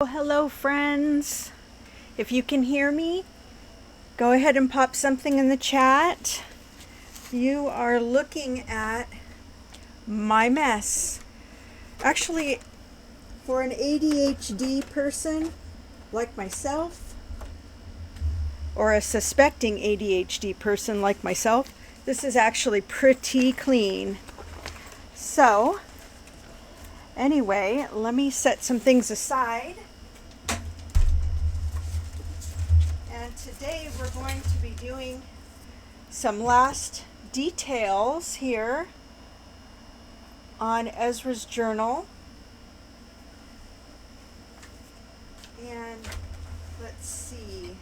Hello friends. If you can hear me, go ahead and pop something in the chat. You are looking at my mess. Actually, for an ADHD person like myself, or a suspecting ADHD person like myself, this is actually pretty clean. So, anyway, let me set some things aside. And today we're going to be doing some last details here on Ezra's journal. And let's see.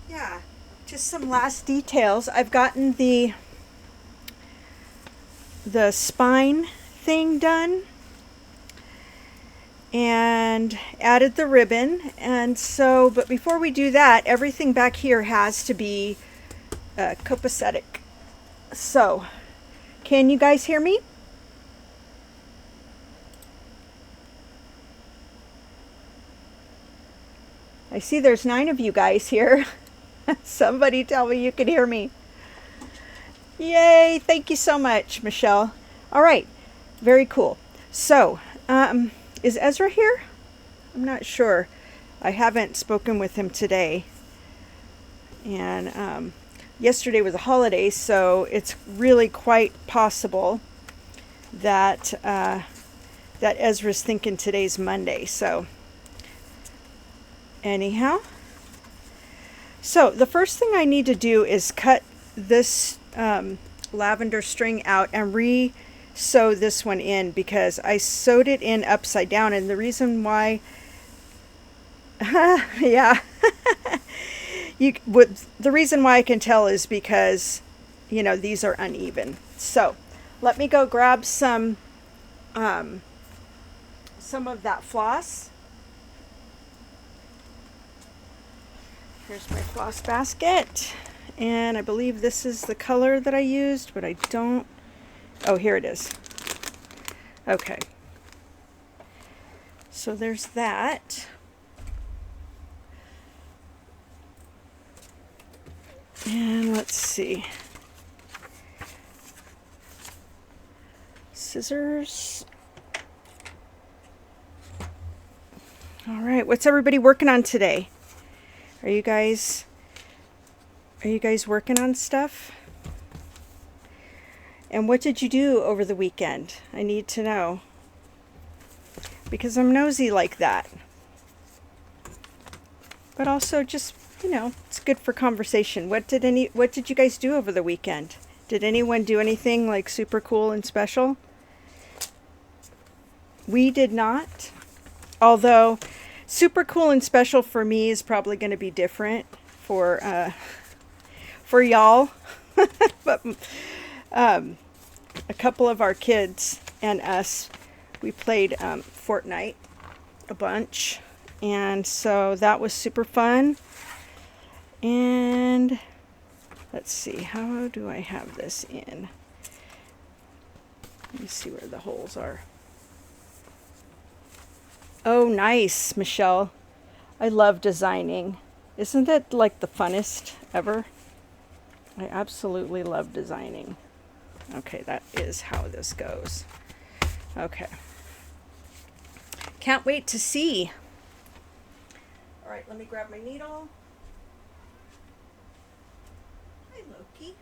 Yeah, just some last details. I've gotten the spine thing done and added the ribbon, and so, but before we do that, everything back here has to be copacetic. So, can you guys hear me? I see there's 9 of you guys here. Somebody tell me you can hear me. Yay, thank you so much, Michelle. All right, very cool. So, is Ezra here? I'm not sure. I haven't spoken with him today. And yesterday was a holiday, so it's really quite possible that that Ezra's thinking today's Monday. So, anyhow. So, the first thing I need to do is cut this lavender string out and sew this one in, because I sewed it in upside down, and the reason why yeah the reason why I can tell is because, you know, these are uneven. So let me go grab some of that floss. Here's my floss basket, and I believe this is the color that I used, but I don't. Oh, here it is. Okay. So there's that. And let's see. Scissors. All right, what's everybody working on today? Are you guys working on stuff? And what did you do over the weekend? I need to know, because I'm nosy like that. But also, just, you know, it's good for conversation. What did you guys do over the weekend? Did anyone do anything like super cool and special? We did not. Although super cool and special for me is probably going to be different for y'all. But a couple of our kids and us, we played Fortnite a bunch, and so that was super fun. And let's see, how do I have this in? Let me see where the holes are. Oh, nice, Michelle. I love designing. Isn't it like the funnest ever? I absolutely love designing. Okay, that is how this goes. Okay. Can't wait to see. All right, let me grab my needle. Hi, Loki.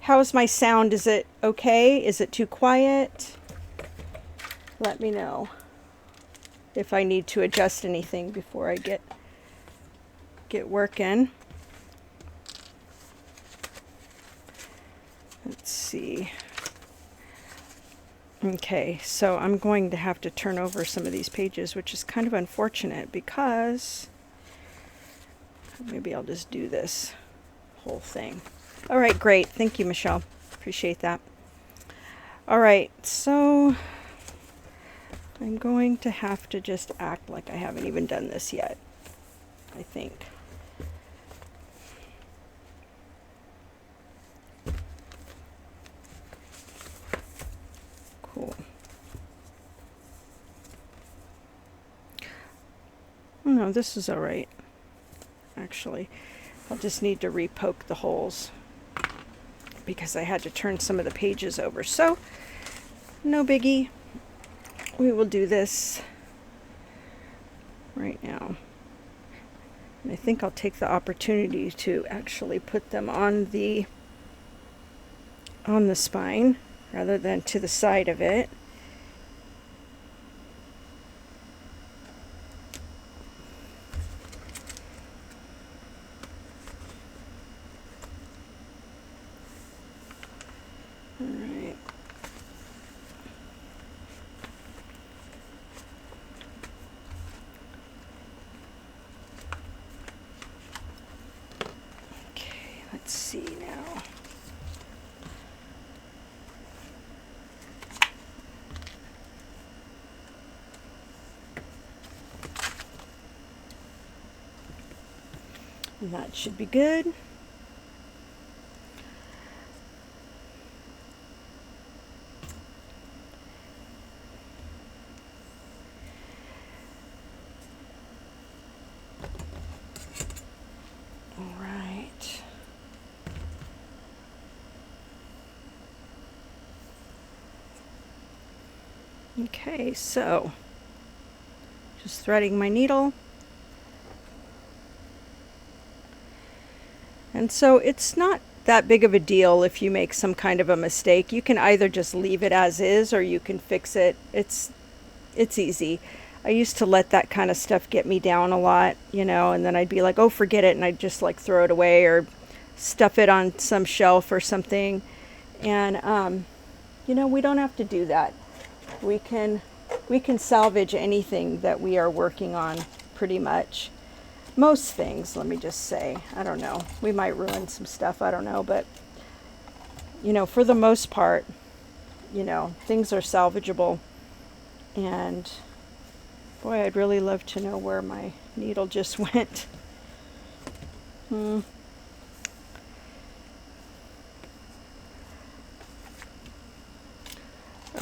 How's my sound? Is it okay? Is it too quiet? Let me know if I need to adjust anything before I get working. Let's see. Okay, so I'm going to have to turn over some of these pages, which is kind of unfortunate, because maybe I'll just do this whole thing. All right, great. Thank you, Michelle. Appreciate that. All right, so I'm going to have to just act like I haven't even done this yet, I think. no, this is all right. Actually, I'll just need to re-poke the holes because I had to turn some of the pages over. So, no biggie. We will do this right now. And I think I'll take the opportunity to actually put them on the spine rather than to the side of it. All right. Okay, let's see now. And that should be good. All right. Okay, so just threading my needle. And so it's not that big of a deal if you make some kind of a mistake. You can either just leave it as is or you can fix it. It's easy. I used to let that kind of stuff get me down a lot, you know, and then I'd be like, oh, forget it, and I'd just like throw it away or stuff it on some shelf or something. And you know, we don't have to do that. We can salvage anything that we are working on, pretty much. Most things, let me just say. I don't know. We might ruin some stuff, I don't know, but you know, for the most part, you know, things are salvageable. And boy, I'd really love to know where my needle just went. All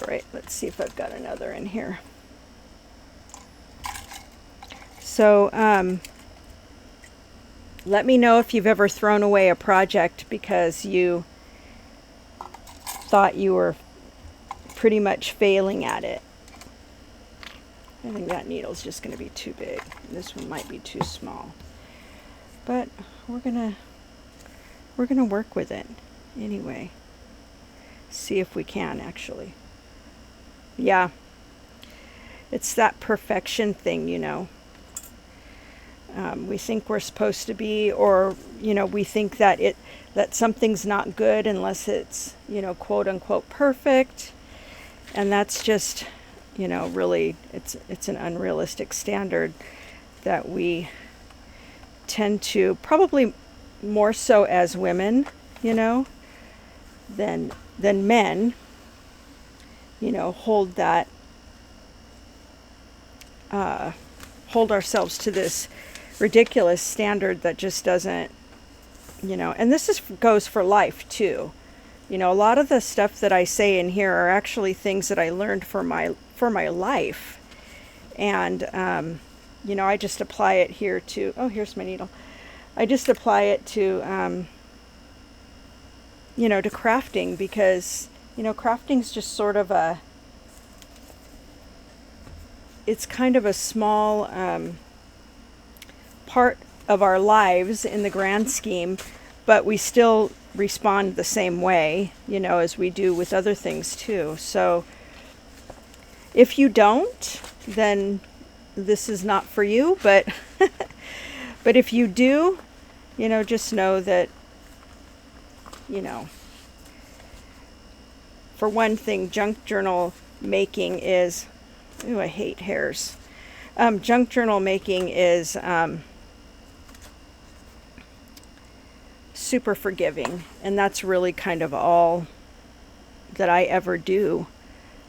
right, let's see if I've got another in here. So, let me know if you've ever thrown away a project because you thought you were pretty much failing at it. I think that needle's just going to be too big. This one might be too small. But we're gonna work with it anyway. See if we can actually. Yeah. It's that perfection thing, you know. We think we're supposed to be, or you know, we think that something's not good unless it's, you know, quote unquote perfect, and that's just, you know, really it's an unrealistic standard that we tend to, probably more so as women, you know, than men, you know, hold ourselves to this ridiculous standard that just doesn't, you know, and this goes for life too. You know, a lot of the stuff that I say in here are actually things that I learned for my life. And, you know, I just apply it here to, oh, here's my needle. I just apply it to, you know, to crafting, because, you know, crafting's just sort of it's kind of a small, part of our lives in the grand scheme, but we still respond the same way, you know, as we do with other things too. So if you don't, then this is not for you, but but if you do, you know, just know that, you know, for one thing, junk journal making is, ooh, I hate hairs. Junk journal making is super forgiving, and that's really kind of all that I ever do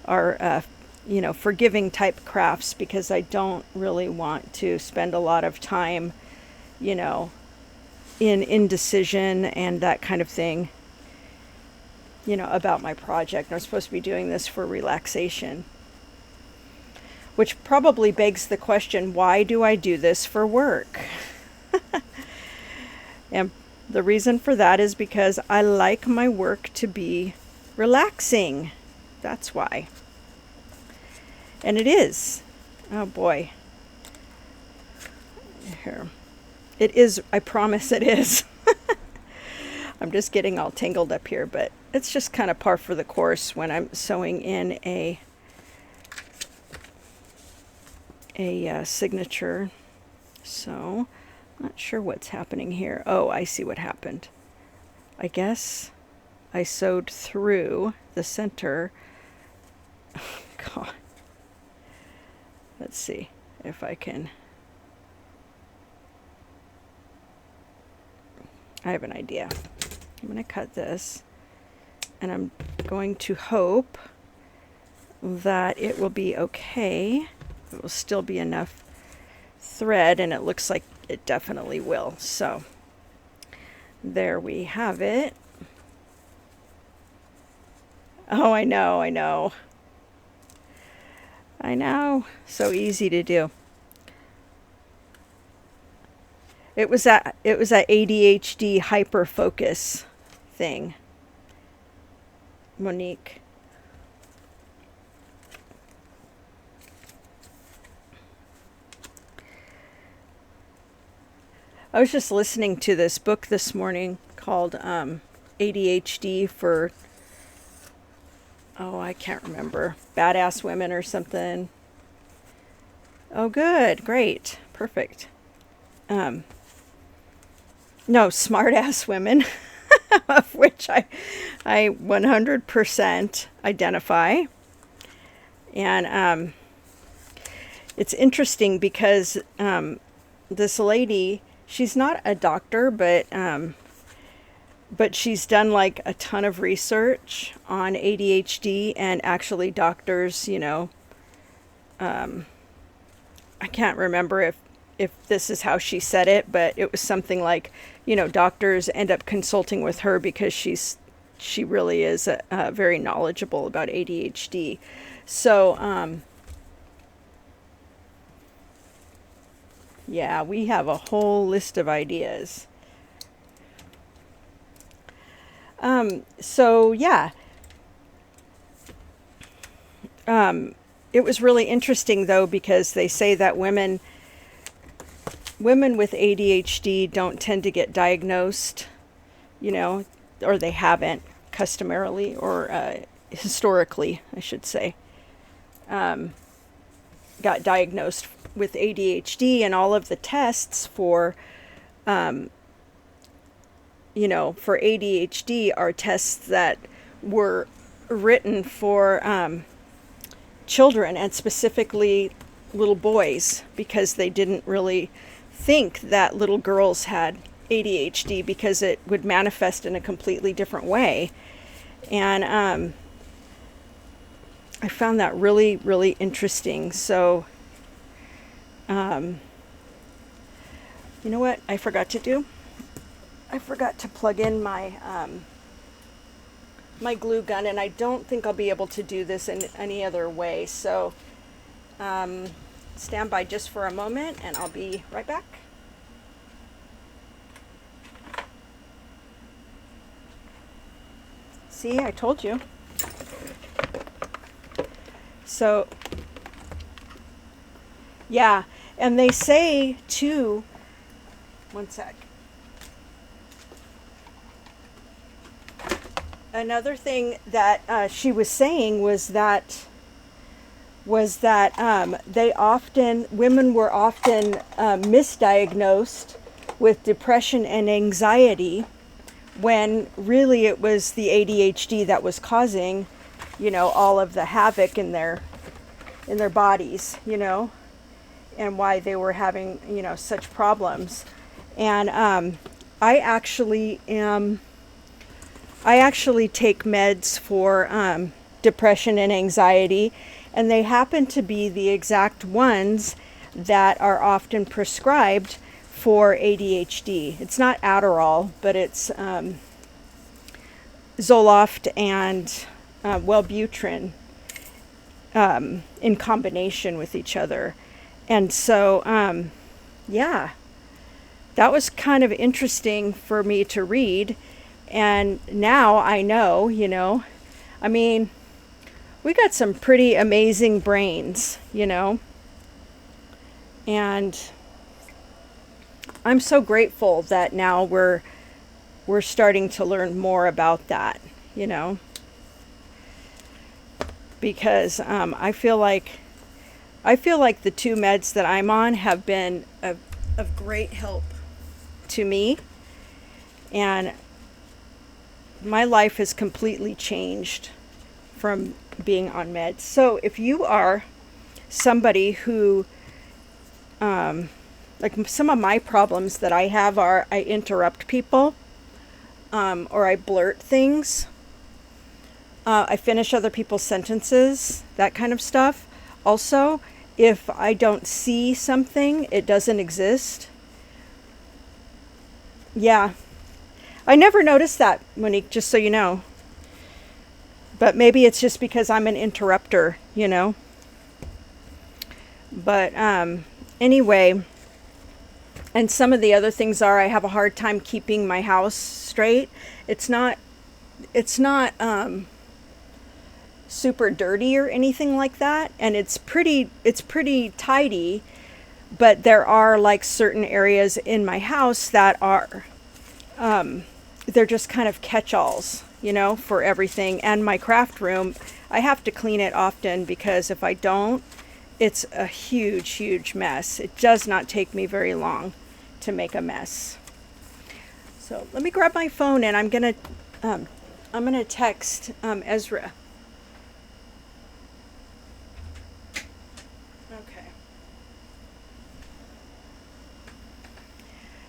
are you know, forgiving type crafts, because I don't really want to spend a lot of time, you know, in indecision and that kind of thing, you know, about my project. I'm supposed to be doing this for relaxation. which probably begs the question, why do I do this for work? And the reason for that is because I like my work to be relaxing. That's why. And it is. Oh boy. Here. It is, I promise it is. I'm just getting all tangled up here, but it's just kind of par for the course when I'm sewing in a signature. So, not sure what's happening here. Oh, I see what happened. I guess I sewed through the center. Oh, God. Let's see if I can. I have an idea. I'm going to cut this, and I'm going to hope that it will be okay. It will still be enough thread, and it looks like it definitely will. So there we have it. Oh, I know, I know. I know. So easy to do. It was that ADHD hyper focus thing. Monique. I was just listening to this book this morning called ADHD for, oh, I can't remember, Badass Women or something. Oh, good, great, perfect. No, Smart Ass Women, of which I 100% identify. And it's interesting because this lady, she's not a doctor, but she's done like a ton of research on ADHD, and actually doctors, you know, I can't remember if this is how she said it, but it was something like, you know, doctors end up consulting with her because she really is very knowledgeable about ADHD. So, yeah, we have a whole list of ideas. So yeah, it was really interesting though, because they say that women with ADHD don't tend to get diagnosed, you know, or they haven't customarily, or historically, I should say, got diagnosed with ADHD, and all of the tests for, you know, for ADHD are tests that were written for children, and specifically little boys, because they didn't really think that little girls had ADHD because it would manifest in a completely different way. And I found that really, really interesting. So, you know what I forgot to do? I forgot to plug in my my glue gun, and I don't think I'll be able to do this in any other way. So stand by just for a moment, and I'll be right back. See, I told you. So, yeah, and they say too, one sec. Another thing that she was saying was that women were often misdiagnosed with depression and anxiety, when really it was the ADHD that was causing, you know, all of the havoc in their bodies, you know, and why they were having, you know, such problems. And I actually take meds for depression and anxiety, and they happen to be the exact ones that are often prescribed for ADHD. It's not Adderall, but it's Zoloft and Wellbutrin. in combination with each other. And so, yeah, that was kind of interesting for me to read. And now I know, I mean, we got some pretty amazing brains, and I'm so grateful that now we're starting to learn more about that, because I feel like the two meds that I'm on have been of great help to me, and my life has completely changed from being on meds. So if you are somebody who, like some of my problems that I have are I interrupt people, or I blurt things. I finish other people's sentences, that kind of stuff. Also, if I don't see something, it doesn't exist. Yeah. I never noticed that, Monique, just so you know. But maybe it's just because I'm an interrupter, But anyway, and some of the other things are I have a hard time keeping my house straight. It's not super dirty or anything like that, and it's pretty tidy, but there are like certain areas in my house that are they're just kind of catch-alls, for everything. And my craft room, I have to clean it often because if I don't, it's a huge mess. It does not take me very long to make a mess. So let me grab my phone, and I'm gonna text Ezra. Okay.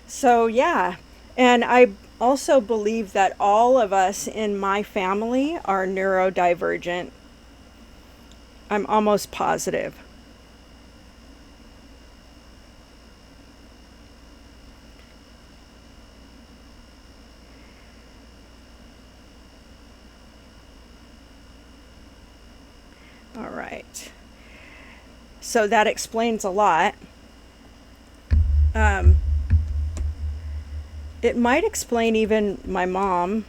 So yeah, and I also believe that all of us in my family are neurodivergent. I'm almost positive. All right. So that explains a lot. It might explain even my mom,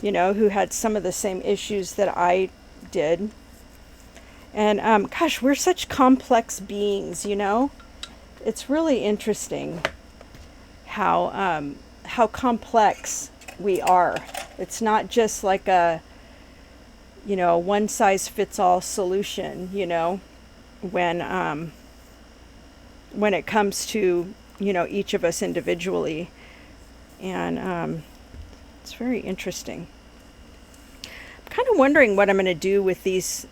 who had some of the same issues that I did. And gosh, we're such complex beings, It's really interesting how complex we are. It's not just like a one size fits all solution, when it comes to each of us individually. And it's very interesting. I'm kind of wondering what I'm going to do with these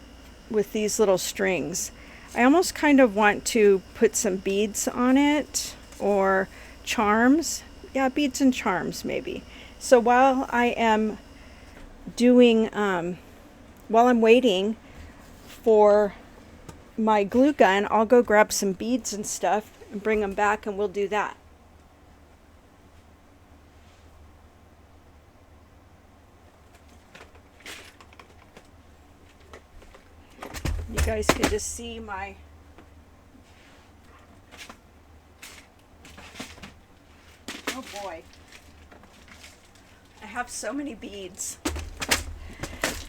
little strings. I almost kind of want to put some beads on it, or charms. Yeah, beads and charms maybe. So while I am doing while I'm waiting for my glue gun, I'll go grab some beads and stuff and bring them back, and we'll do that. You guys can just see my oh boy, I have so many beads.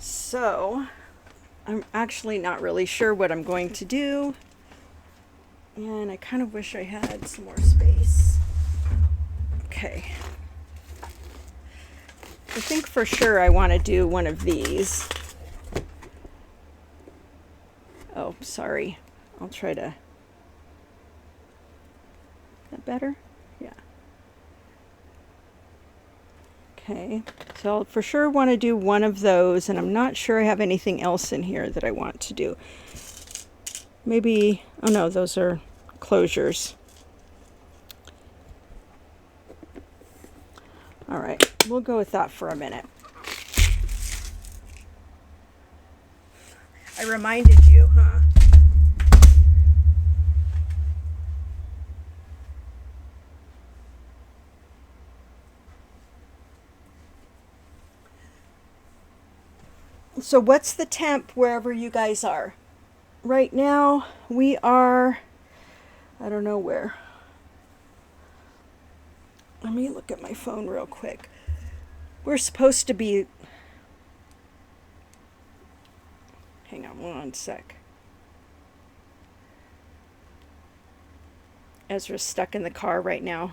So I'm actually not really sure what I'm going to do, and I kind of wish I had some more space. Okay, I think for sure I want to do one of these. Oh, sorry. I'll try to... Is that better? Yeah. Okay, so I'll for sure want to do one of those, and I'm not sure I have anything else in here that I want to do. Maybe... Oh no, those are closures. All right, we'll go with that for a minute. I reminded you, huh? So what's the temp wherever you guys are? Right now we are, I don't know where. Let me look at my phone real quick. We're supposed to be, hang on one sec. Ezra's stuck in the car right now.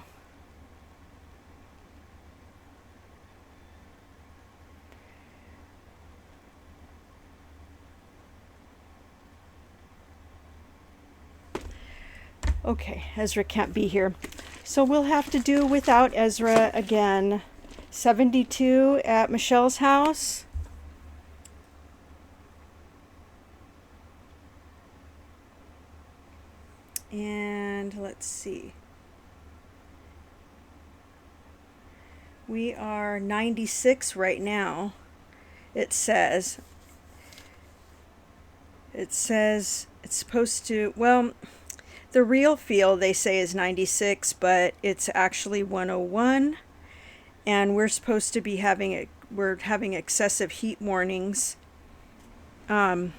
Okay, Ezra can't be here. So we'll have to do without Ezra again. 72 at Michelle's house. And let's see. We are 96 right now. It says it's supposed to, well, the real feel they say is 96, but it's actually 101. And we're supposed to be we're having excessive heat warnings all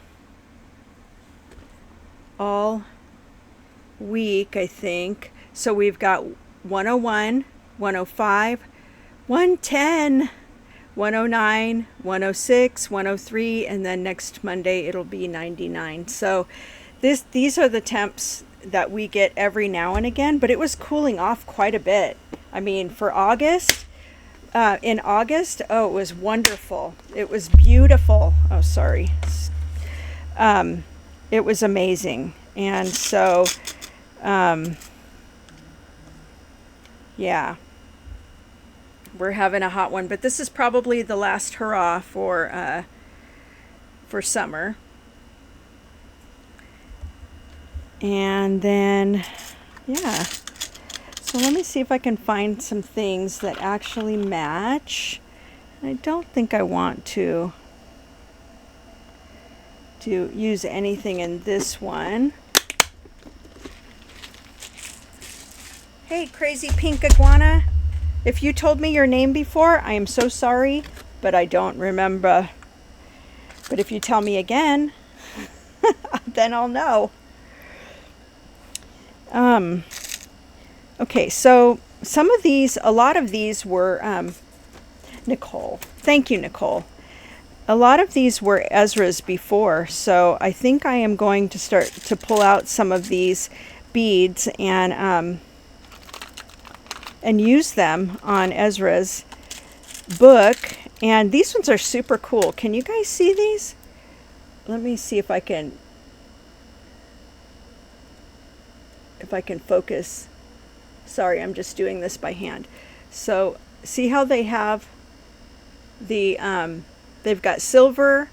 week, I think. So we've got 101, 105, 110, 109, 106, 103, and then next Monday it'll be 99. So these are the temps that we get every now and again, but it was cooling off quite a bit. I mean, for August, in August, oh, it was wonderful. It was beautiful. Oh, sorry. It was amazing. And so, yeah, we're having a hot one, but this is probably the last hurrah for summer. And then, yeah. So let me see if I can find some things that actually match. I don't think I want to use anything in this one. Hey, crazy pink iguana. If you told me your name before, I am so sorry, but I don't remember. But if you tell me again, then I'll know. Okay, so a lot of these were, Nicole. Thank you, Nicole. A lot of these were Ezra's before, so I think I am going to start to pull out some of these beads and use them on Ezra's book. And these ones are super cool. Can you guys see these? Let me see if I can focus. Sorry, I'm just doing this by hand. So see how they have the they've got silver,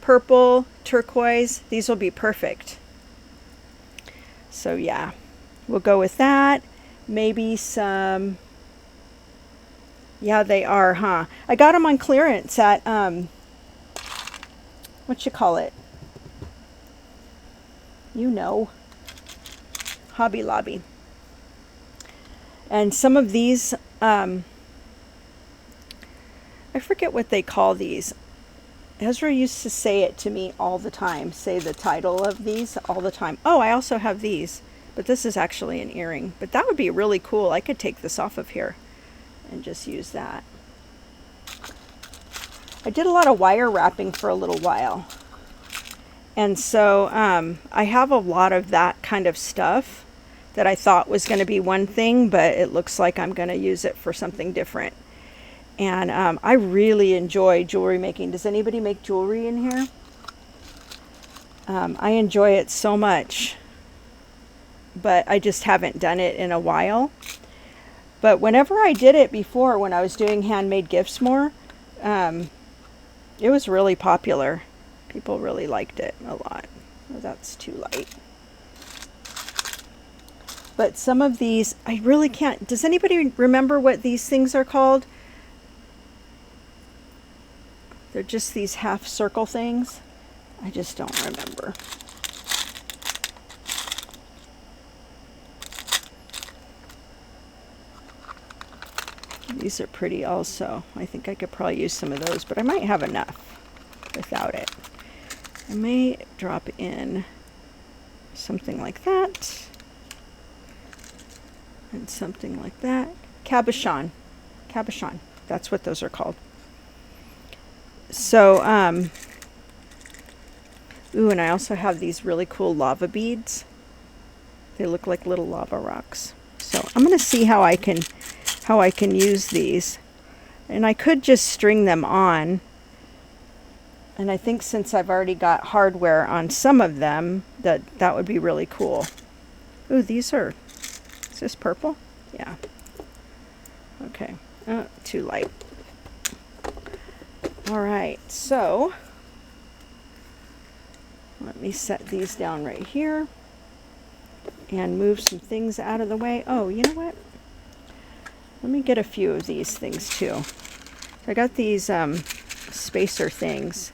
purple, turquoise. These will be perfect. So yeah, we'll go with that. Maybe some, yeah, they are, huh? I got them on clearance at what you call it? You know, Hobby Lobby. And some of these, I forget what they call these. Ezra used to say it to me all the time, say the title of these all the time. Oh, I also have these, but this is actually an earring. But that would be really cool. I could take this off of here and just use that. I did a lot of wire wrapping for a little while. And so I have a lot of that kind of stuff that I thought was going to be one thing, but it looks like I'm going to use it for something different. And I really enjoy jewelry making. Does anybody make jewelry in here? I enjoy it so much, but I just haven't done it in a while. But whenever I did it before, when I was doing handmade gifts more, it was really popular. People really liked it a lot. Oh, that's too light. But some of these, I really can't. Does anybody remember what these things are called? They're just these half circle things. I just don't remember. These are pretty also. I think I could probably use some of those, but I might have enough. without it. I may drop in something like that. And something like that. Cabochon. Cabochon. That's what those are called. So, ooh, and I also have these really cool lava beads. They look like little lava rocks. So I'm going to see how I can use these. And I could just string them on. And I think since I've already got hardware on some of them, that would be really cool. Ooh, these are, is this purple? Yeah. Okay. Too light. All right, so let me set these down right here and move some things out of the way. Oh, you know what? Let me get a few of these things too. I got these spacer things,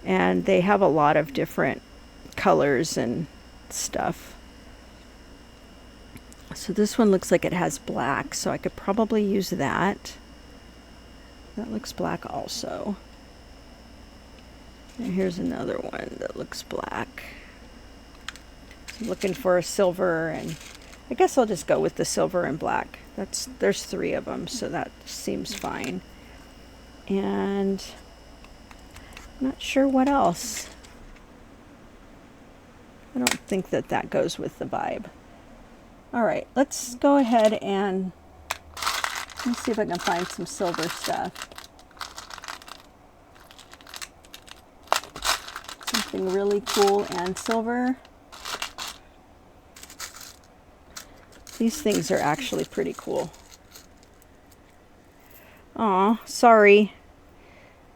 and they have a lot of different colors and stuff. So this one looks like it has black, so I could probably use that. That looks black also. And here's another one that looks black. So I'm looking for a silver, and I guess I'll just go with the silver and black. There's 3 of them, so that seems fine. And I'm not sure what else. I don't think that goes with the vibe. All right, let's go ahead and let me see if I can find some silver stuff. Something really cool and silver. These things are actually pretty cool. Aw, sorry.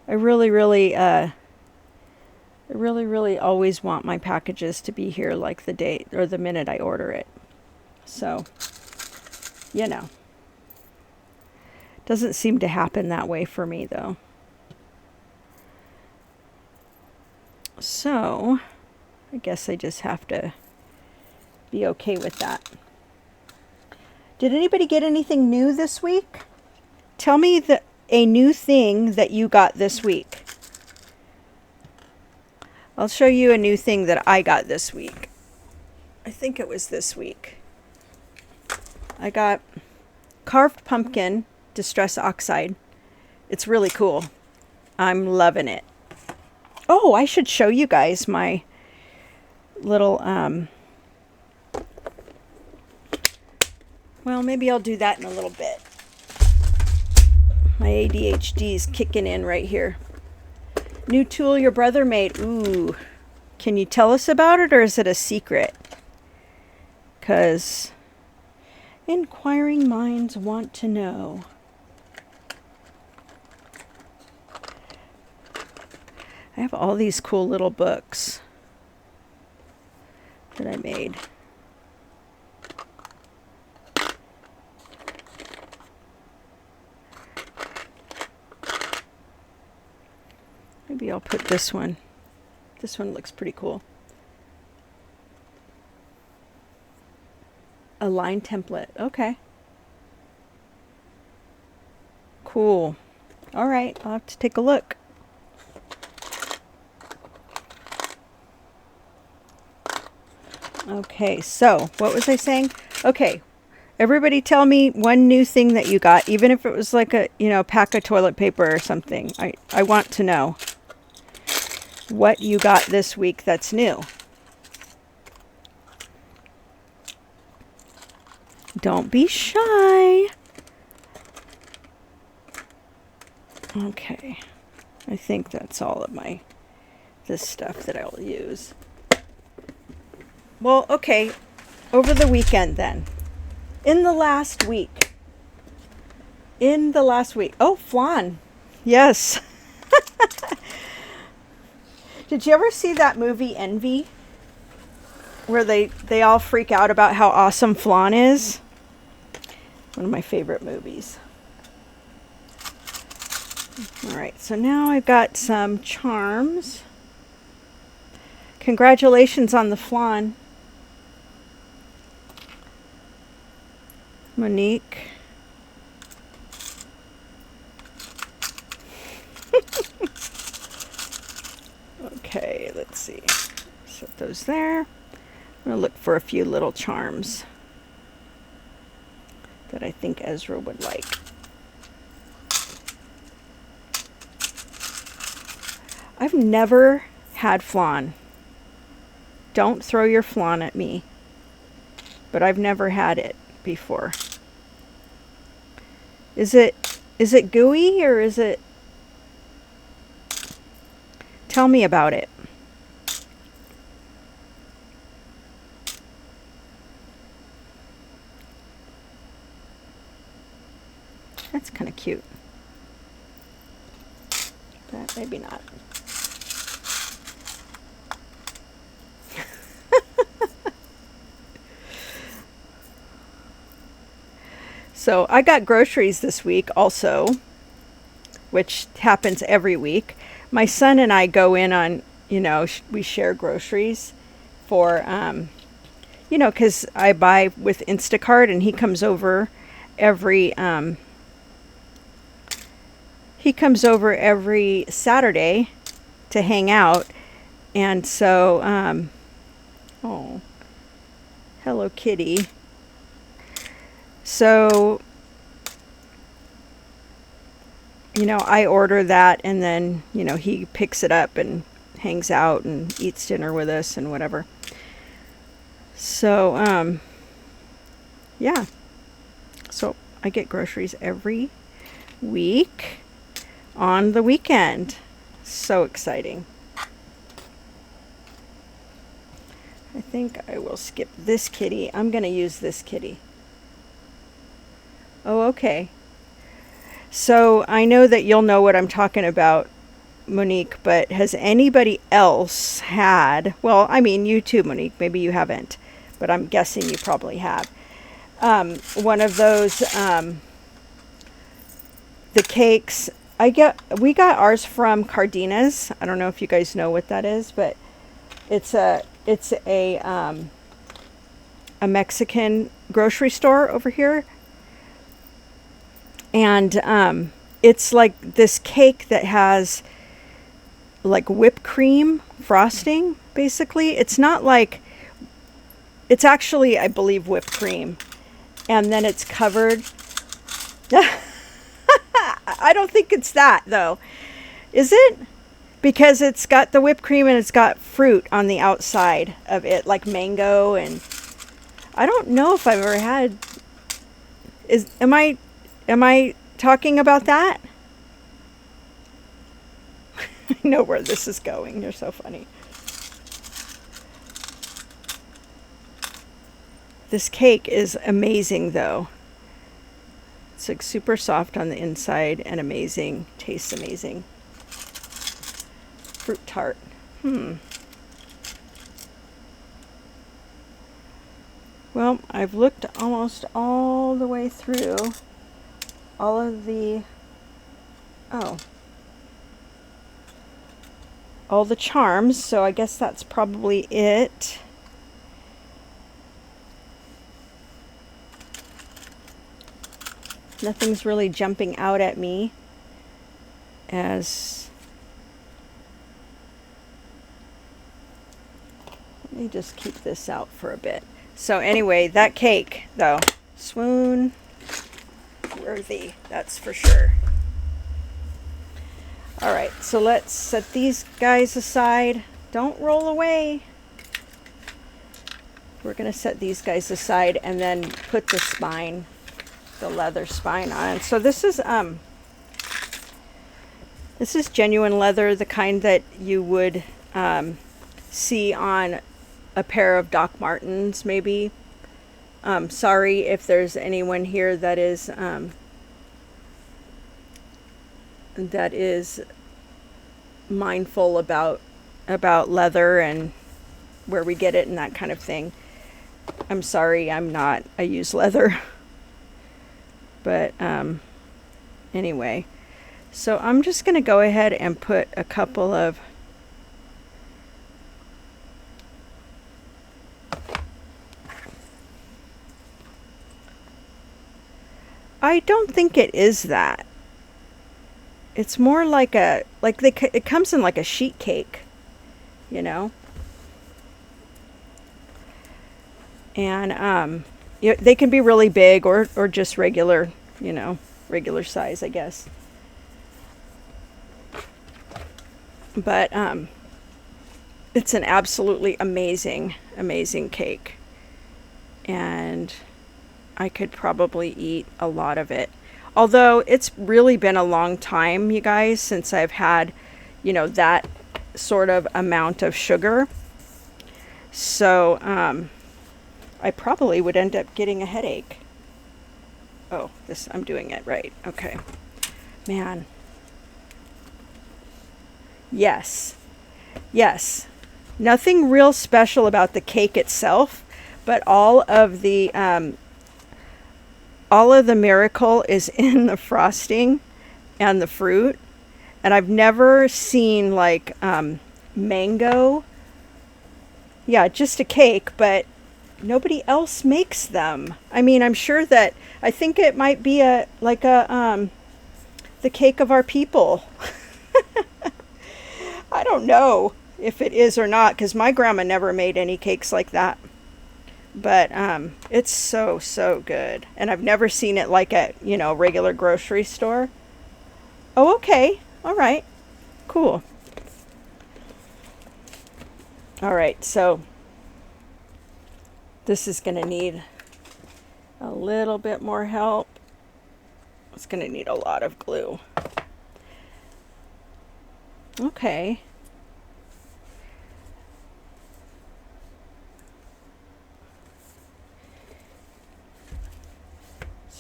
I really always want my packages to be here like the day or the minute I order it. So, you know. Doesn't seem to happen that way for me though. So, I guess I just have to be okay with that. Did anybody get anything new this week? Tell me a new thing that you got this week. I'll show you a new thing that I got this week. I think it was this week. I got carved pumpkin distress oxide. It's really cool. I'm loving it. Oh, I should show you guys my little, well, maybe I'll do that in a little bit. My ADHD is kicking in right here. New tool your brother made. Ooh. Can you tell us about it, or is it a secret? Because inquiring minds want to know. I have all these cool little books that I made. Maybe I'll put this one. This one looks pretty cool. A line template. Okay. Cool. All right, I'll have to take a look. Okay, so what was I saying? Okay, everybody tell me one new thing that you got, even if it was like a, pack of toilet paper or something. I want to know what you got this week that's new. Don't be shy. Okay, I think that's all of this stuff that I'll use. Well, okay, over the weekend then. In the last week. Oh, flan. Yes. Did you ever see that movie Envy? Where they all freak out about how awesome flan is? One of my favorite movies. Alright, so now I've got some charms. Congratulations on the flan, Monique. Okay, let's see. Set those there. I'm going to look for a few little charms that I think Ezra would like. I've never had flan. Don't throw your flan at me. But I've never had it before. Is it gooey or is it? Tell me about it. That's kind of cute. But maybe not. So I got groceries this week also, which happens every week. My son and I go in on, we share groceries for, because I buy with Instacart and he comes over every Saturday to hang out. And so, oh, hello kitty. So, I order that and then, he picks it up and hangs out and eats dinner with us and whatever. So, yeah. So I get groceries every week on the weekend. So exciting. I think I will skip this kitty. I'm going to use this kitty. Oh, okay. So I know that you'll know what I'm talking about, Monique, but has anybody else had, well, I mean, you too, Monique, maybe you haven't, but I'm guessing you probably have, one of those, the cakes, we got ours from Cardenas. I don't know if you guys know what that is, but it's a Mexican grocery store over here. And it's like this cake that has like whipped cream frosting, basically. It's not like, it's actually, I believe, whipped cream. And then it's covered. I don't think it's that, though. Is it? Because it's got the whipped cream and it's got fruit on the outside of it, like mango. And I don't know if I've ever had... Am I talking about that? I know where this is going. You're so funny. This cake is amazing, though. It's like super soft on the inside and amazing. Tastes amazing. Fruit tart. Well, I've looked almost all the way through all of the, all the charms, so I guess that's probably it. Nothing's really jumping out at me as... Let me just keep this out for a bit. So anyway, that cake, though, swoon worthy, that's for sure. All right, so let's set these guys aside. Don't roll away. We're going to set these guys aside and then put the spine, the leather spine on. So this is genuine leather, the kind that you would see on a pair of Doc Martens, maybe. Sorry if there's anyone here that is mindful about leather and where we get it and that kind of thing. I'm sorry, I'm not. I use leather. But anyway, so I'm just going to go ahead and put a couple of I don't think it is that. It's more like it comes in like a sheet cake. you know. And they can be really big or just regular, you know, regular size, I guess. But it's an absolutely amazing, amazing cake. And I could probably eat a lot of it. Although it's really been a long time, you guys, since I've had, you know, that sort of amount of sugar. So I probably would end up getting a headache. Oh, I'm doing it right. Okay. Man. Yes. Yes. Nothing real special about the cake itself, but all of the miracle is in the frosting and the fruit. And I've never seen like mango. Yeah, just a cake, but nobody else makes them. I mean, I'm sure that I think it might be the cake of our people. I don't know if it is or not, because my grandma never made any cakes like that. But it's so, so good. And I've never seen it like at, you know, regular grocery store. Oh, okay. All right. Cool. All right. So this is going to need a little bit more help. It's going to need a lot of glue. Okay.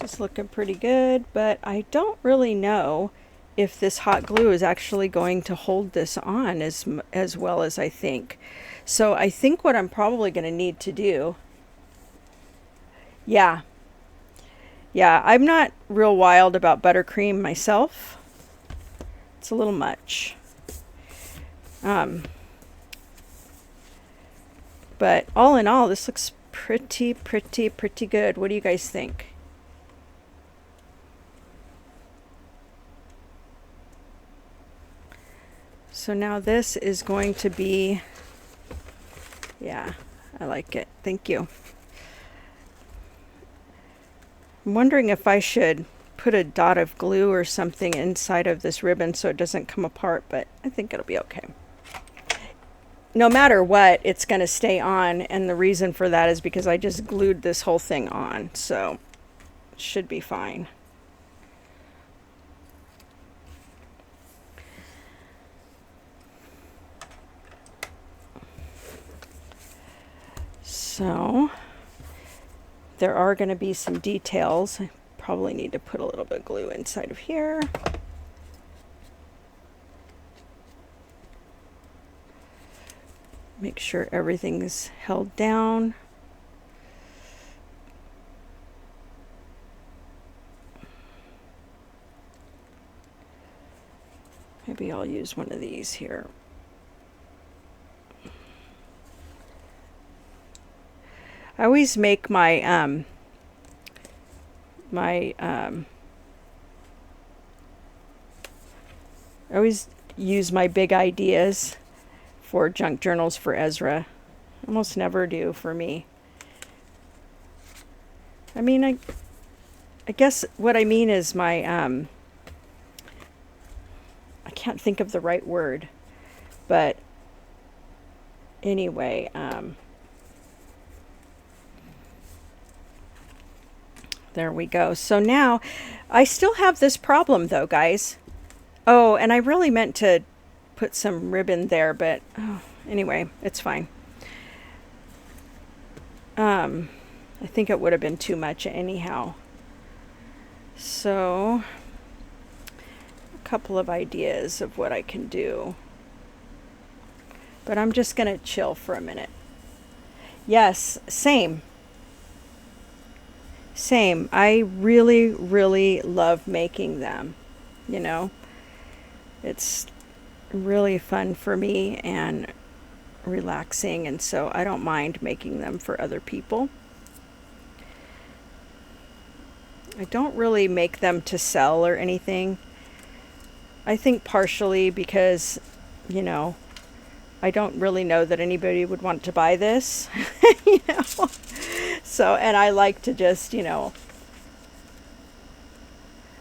This is looking pretty good, but I don't really know if this hot glue is actually going to hold this on as well as I think. So I think what I'm probably going to need to do, yeah, I'm not real wild about buttercream myself. It's a little much. But all in all, this looks pretty good. What do you guys think? So now this is going to be, yeah, I like it. Thank you. I'm wondering if I should put a dot of glue or something inside of this ribbon so it doesn't come apart, but I think it'll be okay. No matter what, it's going to stay on, and the reason for that is because I just glued this whole thing on, so it should be fine. So there are going to be some details. I probably need to put a little bit of glue inside of here. Make sure everything's held down. Maybe I'll use one of these here. I always make my I always use my big ideas for junk journals for Ezra. Almost never do for me. I mean, I guess what I mean is my I can't think of the right word, but anyway, there we go. So now I still have this problem though, guys. Oh, and I really meant to put some ribbon there, but anyway, it's fine. I think it would have been too much anyhow. So a couple of ideas of what I can do, but I'm just gonna chill for a minute. Yes, same. I really love making them, you know. It's really fun for me and relaxing, and so I don't mind making them for other people. I don't really make them to sell or anything. I think partially because, you know, I don't really know that anybody would want to buy this, you know. So, and I like to just, you know,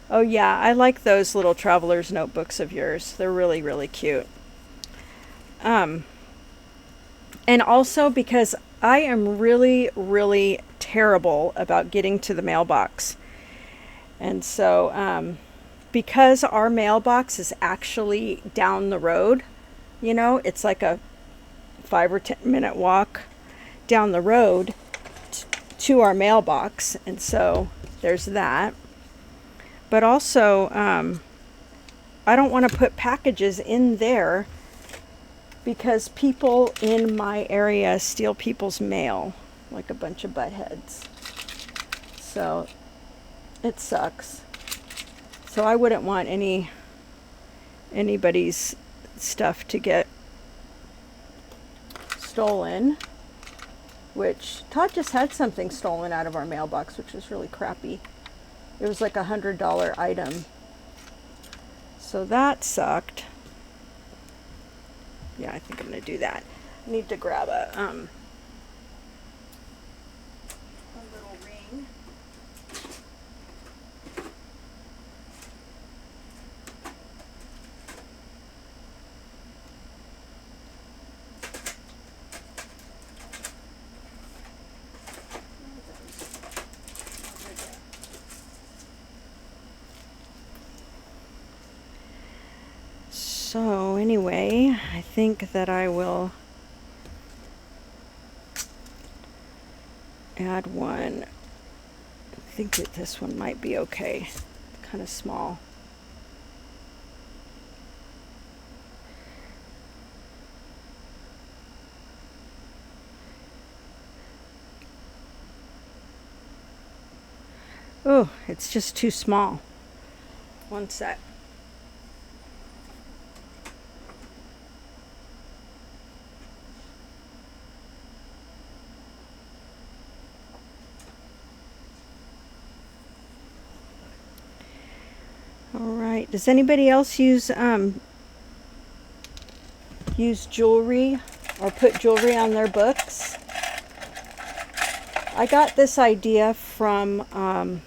oh yeah, I like those little traveler's notebooks of yours. They're really, really cute. And also because I am really, really terrible about getting to the mailbox. And so, because our mailbox is actually down the road, you know, it's like a 5 or 10 minute walk down the road to our mailbox. And so there's that. But also, I don't want to put packages in there because people in my area steal people's mail like a bunch of buttheads. So it sucks. So I wouldn't want anybody's stuff to get stolen, which Todd just had something stolen out of our mailbox, which was really crappy. It was like $100 item. So that sucked. Yeah, I think I'm gonna do that. I need to grab a little ring. So anyway, I think that I will add one. I think that this one might be okay. It's kind of small. Oh, it's just too small. One sec. All right. Does anybody else use jewelry or put jewelry on their books? I got this idea from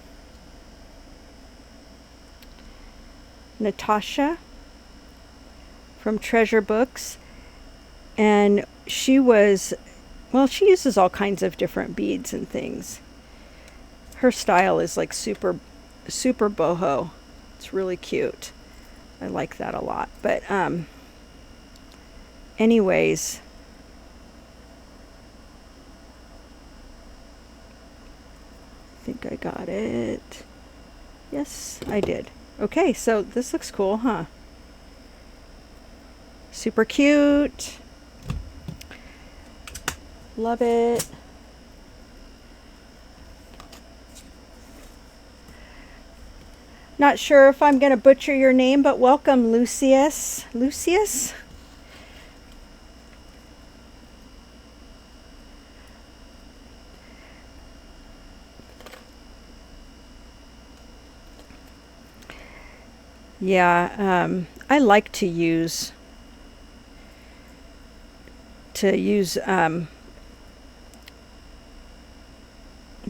Natasha from Treasure Books, and she uses all kinds of different beads and things. Her style is like super boho. It's really cute. I like that a lot. But anyways, I think I got it. Yes, I did. Okay, so this looks cool, huh? Super cute. Love it. Not sure if I'm going to butcher your name, but welcome, Lucius. Lucius? Yeah, I like to use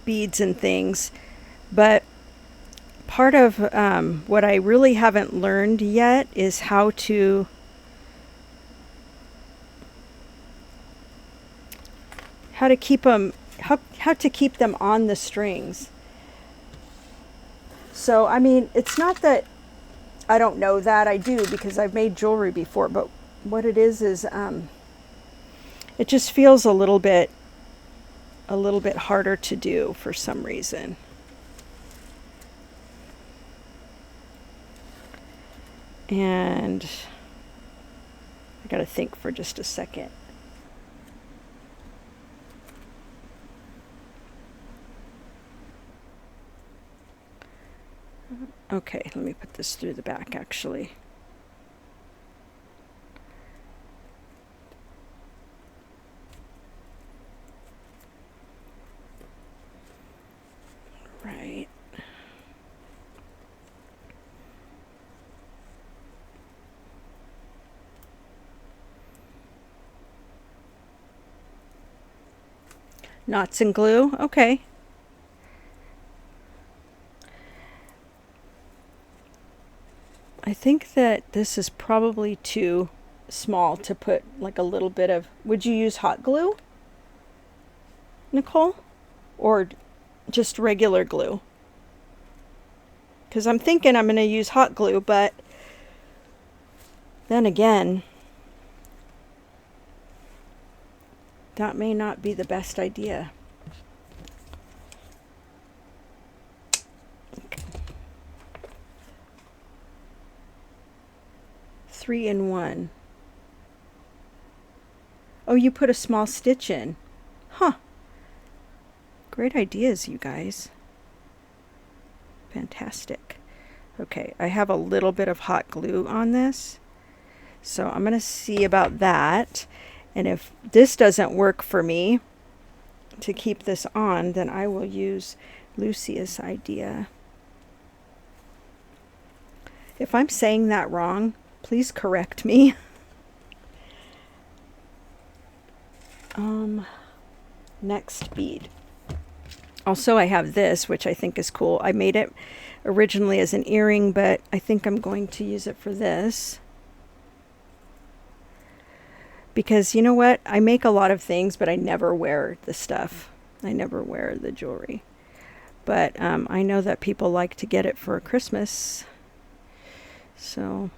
beads and things, but part of what I really haven't learned yet is how to keep them on the strings. So I mean, it's not that I don't know that, I do, because I've made jewelry before, but what it is it just feels a little bit harder to do for some reason. And I gotta think for just a second. Okay, let me put this through the back actually. Right. Knots and glue? Okay. I think that this is probably too small to put like a little bit of... Would you use hot glue, Nicole? Or just regular glue? Because I'm thinking I'm going to use hot glue, but then again, that may not be the best idea. Okay. 3-in-1. Oh, you put a small stitch in. Huh. Great ideas, you guys. Fantastic. Okay, I have a little bit of hot glue on this, so I'm going to see about that. And if this doesn't work for me to keep this on, then I will use Lucia's idea. If I'm saying that wrong, please correct me. Next bead. Also, I have this, which I think is cool. I made it originally as an earring, but I think I'm going to use it for this. Because you know what? I make a lot of things, but I never wear the stuff. I never wear the jewelry. But I know that people like to get it for Christmas. So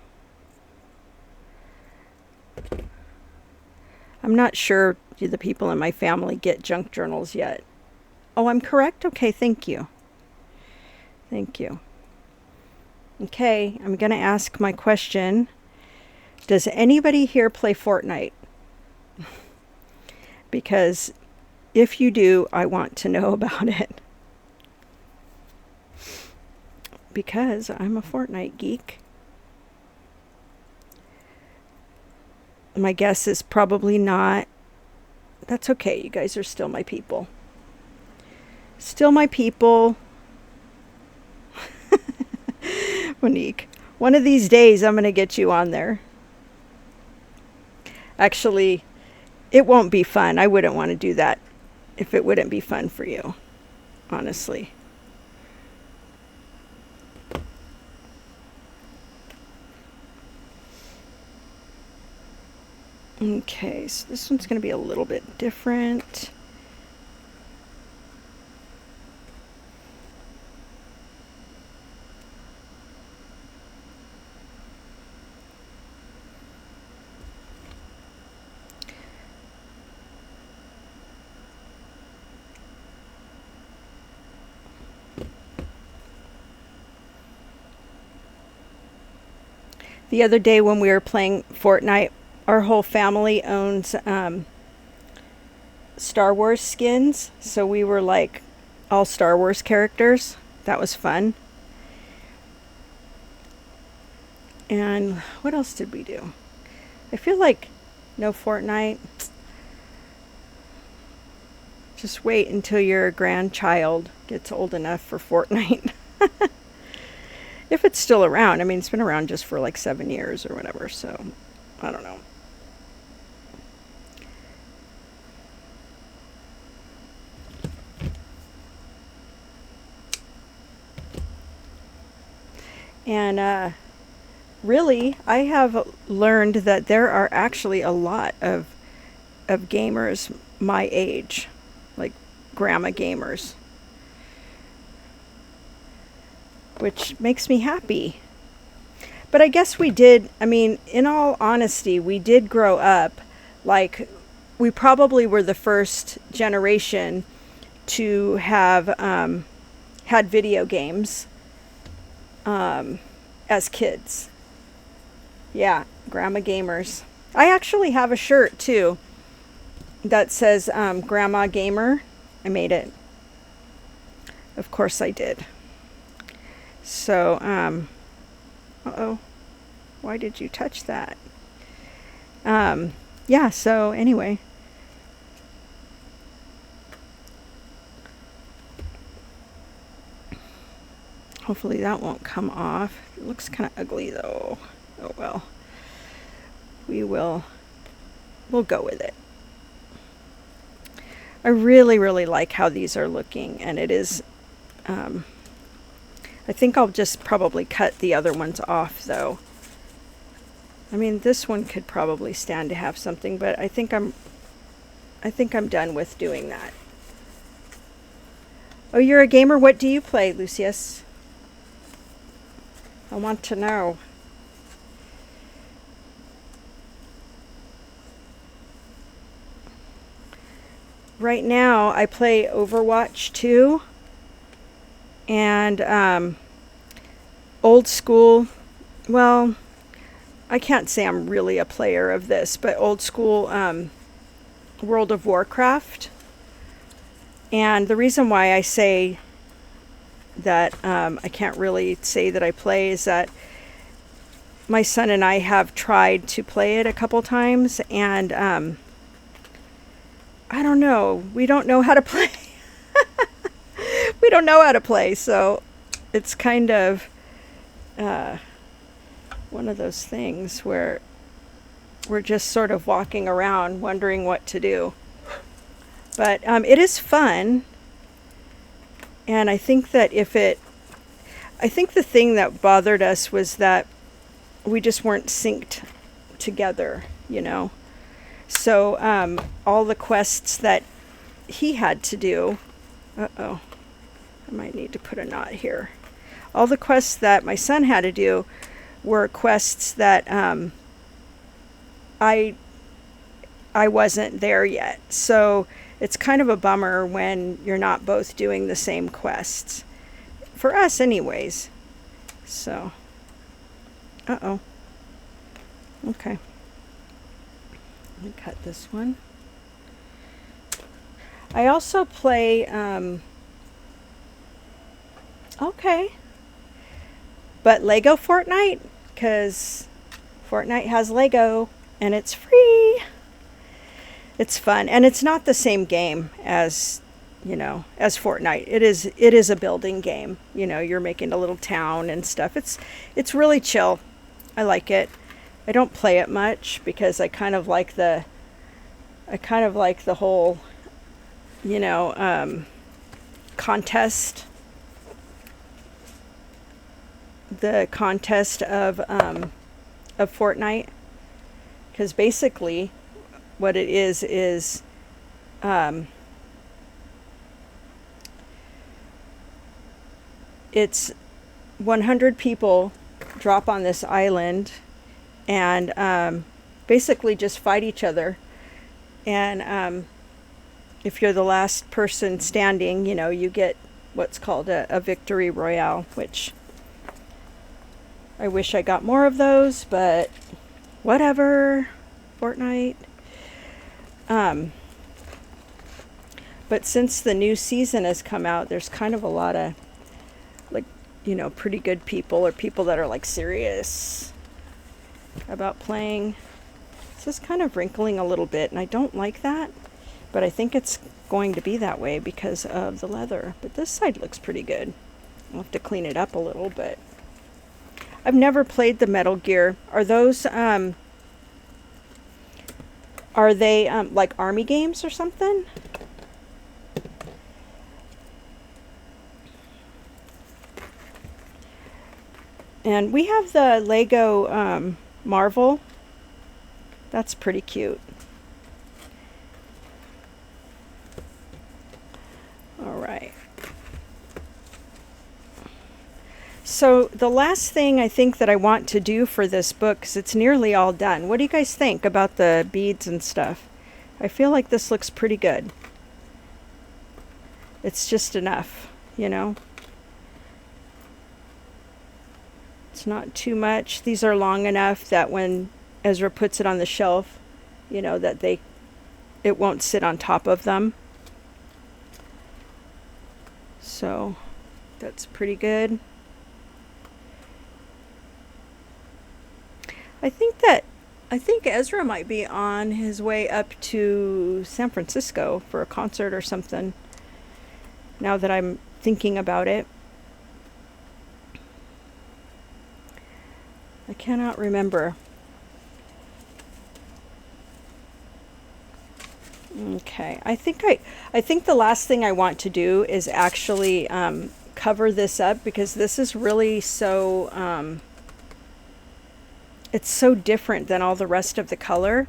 I'm not sure the people in my family get junk journals yet. Oh, I'm correct? Okay, thank you. Thank you. Okay, I'm going to ask my question. Does anybody here play Fortnite? Because if you do, I want to know about it. Because I'm a Fortnite geek. My guess is probably not. That's okay, you guys are still my people. Still my people. Monique, one of these days I'm going to get you on there. Actually, it won't be fun. I wouldn't want to do that if it wouldn't be fun for you, honestly. Okay, so this one's going to be a little bit different. The other day when we were playing Fortnite, our whole family owns Star Wars skins, so we were like all Star Wars characters. That was fun. And what else did we do? I feel like no Fortnite. Just wait until your grandchild gets old enough for Fortnite. If it's still around. I mean, it's been around just for like 7 years or whatever, so I don't know. And really, I have learned that there are actually a lot of gamers my age, like grandma gamers, which makes me happy. But I guess we did, I mean, in all honesty, we did grow up, like, we probably were the first generation to have had video games as kids. Yeah, grandma gamers. I actually have a shirt too that says Grandma Gamer. I made it. Of course I did. So, uh-oh. Why did you touch that? Yeah, so anyway. Hopefully that won't come off. It looks kind of ugly though. Oh well. We'll go with it. I really, really like how these are looking, and it is, I think I'll just probably cut the other ones off though. I mean, this one could probably stand to have something, but I think I'm done with doing that. Oh, you're a gamer? What do you play, Lucius? I want to know. Right now, I play Overwatch 2 and old school. Well, I can't say I'm really a player of this, but old school World of Warcraft. And the reason why I say that I can't really say that I play is that my son and I have tried to play it a couple times, and I don't know. We don't know how to play. We don't know how to play, so it's kind of one of those things where we're just sort of walking around wondering what to do. But it is fun, and I think that I think the thing that bothered us was that we just weren't synced together, you know. So all the quests that he had to do, I might need to put a knot here. All the quests that my son had to do were quests that I wasn't there yet. So it's kind of a bummer when you're not both doing the same quests. For us anyways. So, okay. Let me cut this one. I also play, okay. But Lego Fortnite, because Fortnite has Lego and it's free. It's fun, and it's not the same game as, you know, as Fortnite. It is a building game. You know, you're making a little town and stuff. It's really chill. I like it. I don't play it much because I kind of like the whole, you know, contest. The contest of Fortnite, because basically what it is it's 100 people drop on this island and basically just fight each other, and if you're the last person standing, you know, you get what's called a victory royale, which I wish I got more of those, but whatever. Fortnite. But since the new season has come out, there's kind of a lot of, like, you know, pretty good people, or people that are like serious about playing. This is kind of wrinkling a little bit, and I don't like that, but I think it's going to be that way because of the leather. But this side looks pretty good. I'll have to clean it up a little, but I've never played the Metal Gear. Are those are they like army games or something? And we have the Lego Marvel. That's pretty cute. All right. So the last thing I think that I want to do for this book, because it's nearly all done. What do you guys think about the beads and stuff? I feel like this looks pretty good. It's just enough, you know. It's not too much. These are long enough that when Ezra puts it on the shelf, you know, that it won't sit on top of them. So that's pretty good. I think Ezra might be on his way up to San Francisco for a concert or something, now that I'm thinking about it. I cannot remember. Okay, I think the last thing I want to do is actually cover this up, because this is really so it's so different than all the rest of the color,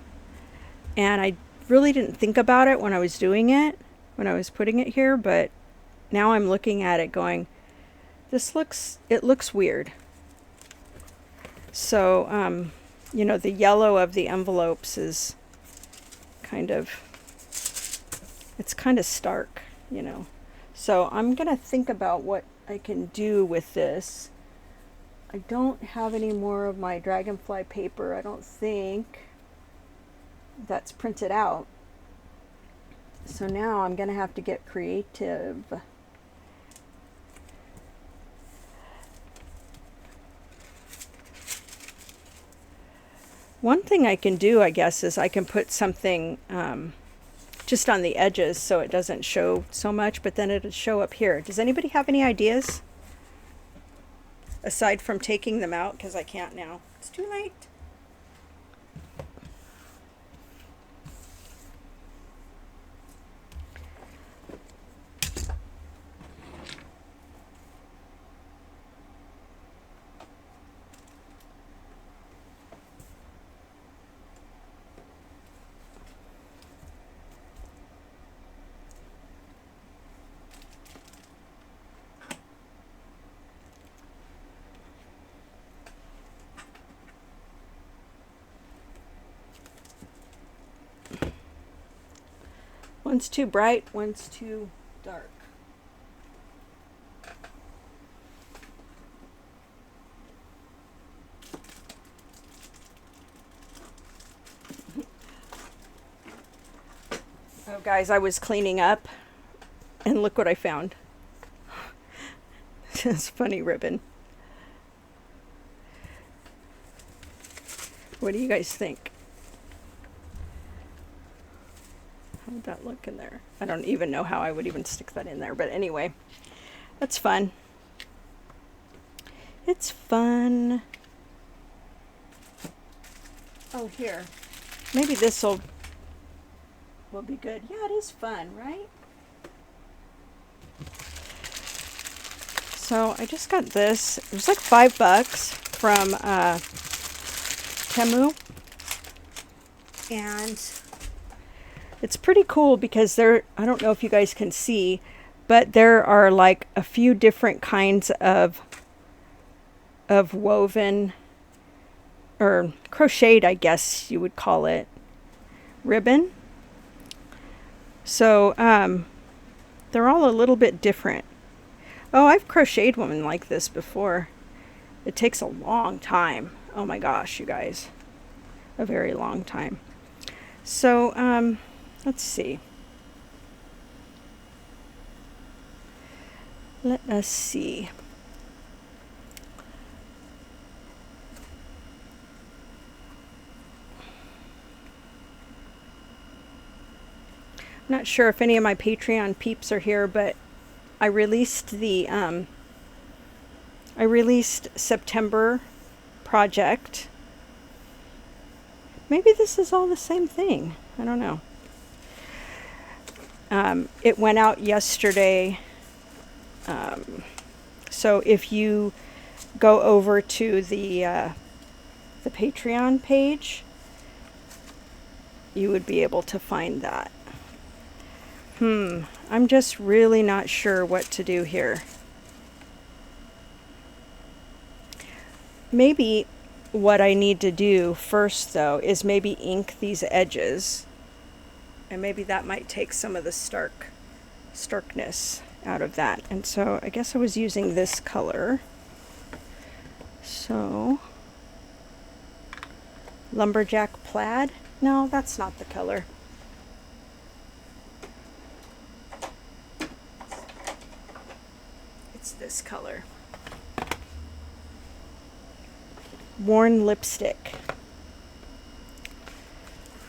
and I really didn't think about it when I was doing it, when I was putting it here, but now I'm looking at it going, it looks weird. So you know, the yellow of the envelopes is kind of, it's kind of stark, you know. So I'm gonna think about what I can do with this. I don't have any more of my dragonfly paper, I don't think, that's printed out. So now I'm gonna have to get creative. One thing I can do, I guess, is I can put something just on the edges so it doesn't show so much, but then it'll show up here. Does anybody have any ideas? Aside from taking them out, because I can't now. It's too late. One's too bright, one's too dark. Oh guys, I was cleaning up and look what I found. This funny ribbon. What do you guys think? How would that look in there? I don't even know how I would even stick that in there, but anyway, that's fun. It's fun. Oh, here. Maybe this will be good. Yeah, it is fun, right? So I just got this. It was like $5 from Temu. And it's pretty cool because I don't know if you guys can see, but there are like a few different kinds of woven, or crocheted, I guess you would call it, ribbon. So they're all a little bit different. Oh, I've crocheted one like this before. It takes a long time. Oh my gosh, you guys, a very long time. So let's see. Let us see. I'm not sure if any of my Patreon peeps are here, but I released the September project. Maybe this is all the same thing. I don't know. It went out yesterday. So if you go over to the Patreon page, you would be able to find that. I'm just really not sure what to do here. Maybe what I need to do first, though, is maybe ink these edges. And maybe that might take some of the starkness out of that. And so I guess I was using this color. So, lumberjack plaid? No, that's not the color. It's this color. Worn lipstick.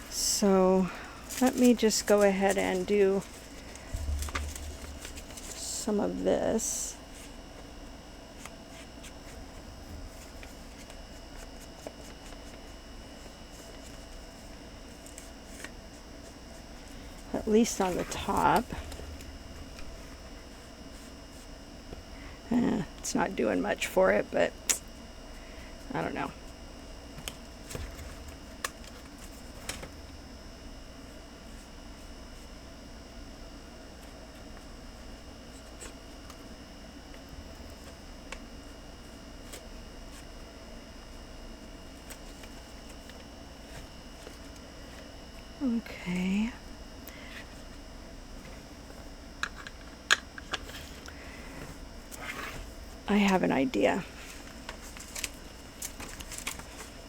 So let me just go ahead and do some of this. at least on the top. It's not doing much for it, but I don't know. Okay. I have an idea.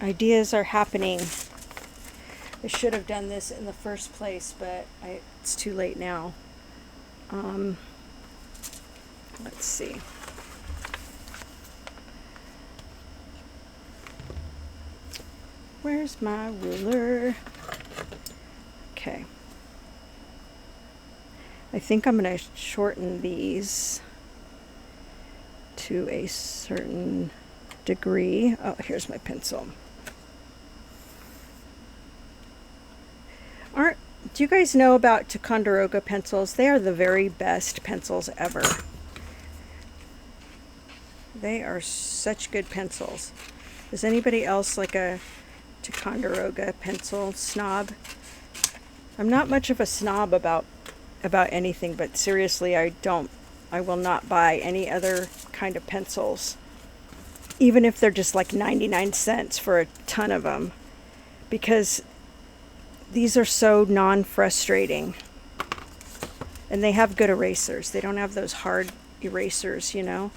Ideas are happening. I should have done this in the first place, but it's too late now. Let's see. Where's my ruler? Okay. I think I'm going to shorten these to a certain degree. Oh, here's my pencil. Do you guys know about Ticonderoga pencils? They are the very best pencils ever. They are such good pencils. Is anybody else like a Ticonderoga pencil snob? I'm not much of a snob about anything, but seriously, I will not buy any other kind of pencils, even if they're just like 99 cents for a ton of them, because these are so non-frustrating, and they have good erasers. They don't have those hard erasers, you know.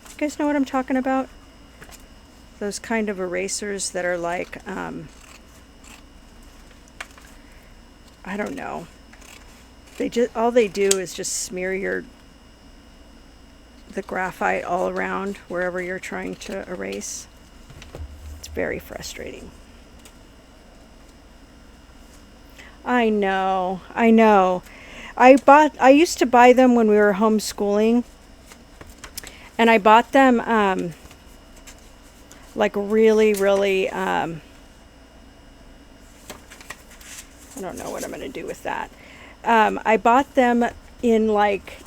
You guys know what I'm talking about? Those kind of erasers that are like, I don't know. All they do is just smear the graphite all around wherever you're trying to erase. It's very frustrating. I know. I used to buy them when we were homeschooling, and I bought them like really, I don't know what I'm going to do with that. I bought them in like,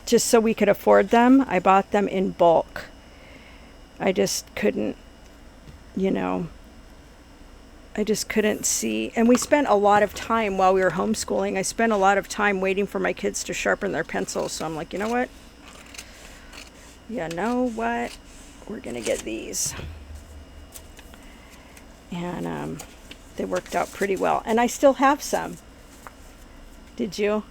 just so we could afford them, I bought them in bulk. I just couldn't, I just couldn't see. And we spent a lot of time while we were homeschooling. I spent a lot of time waiting for my kids to sharpen their pencils. So I'm like, you know what? We're going to get these. And they worked out pretty well. And I still have some. Did you?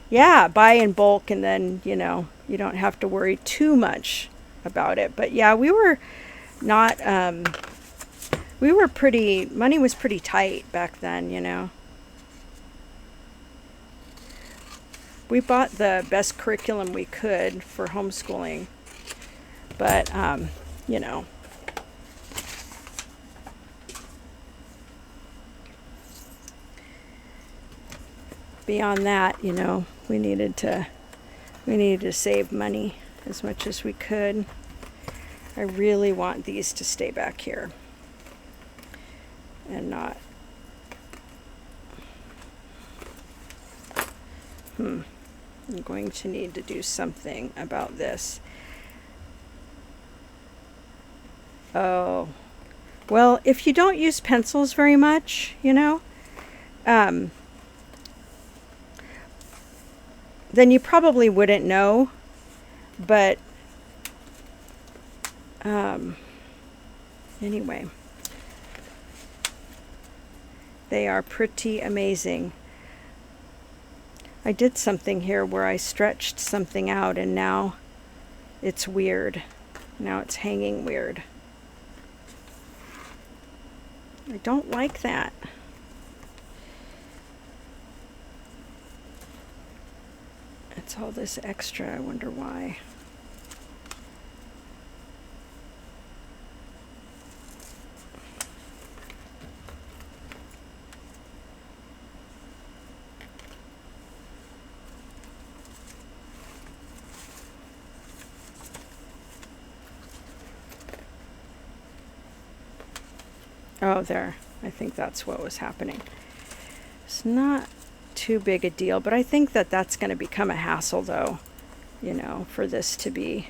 Yeah, buy in bulk, and then, you don't have to worry too much about it. But yeah, we were not, money was pretty tight back then, We bought the best curriculum we could for homeschooling. But, beyond that, we needed to save money as much as we could. I really want these to stay back here and not. I'm going to need to do something about this. Oh, well, if you don't use pencils very much, then you probably wouldn't know, but anyway, they are pretty amazing. I did something here where I stretched something out, and now it's weird. Now it's hanging weird. I don't like that. It's all this extra. I wonder why. Oh, there. I think that's what was happening. It's not too big a deal, but I think that that's going to become a hassle though, you know, for this to be.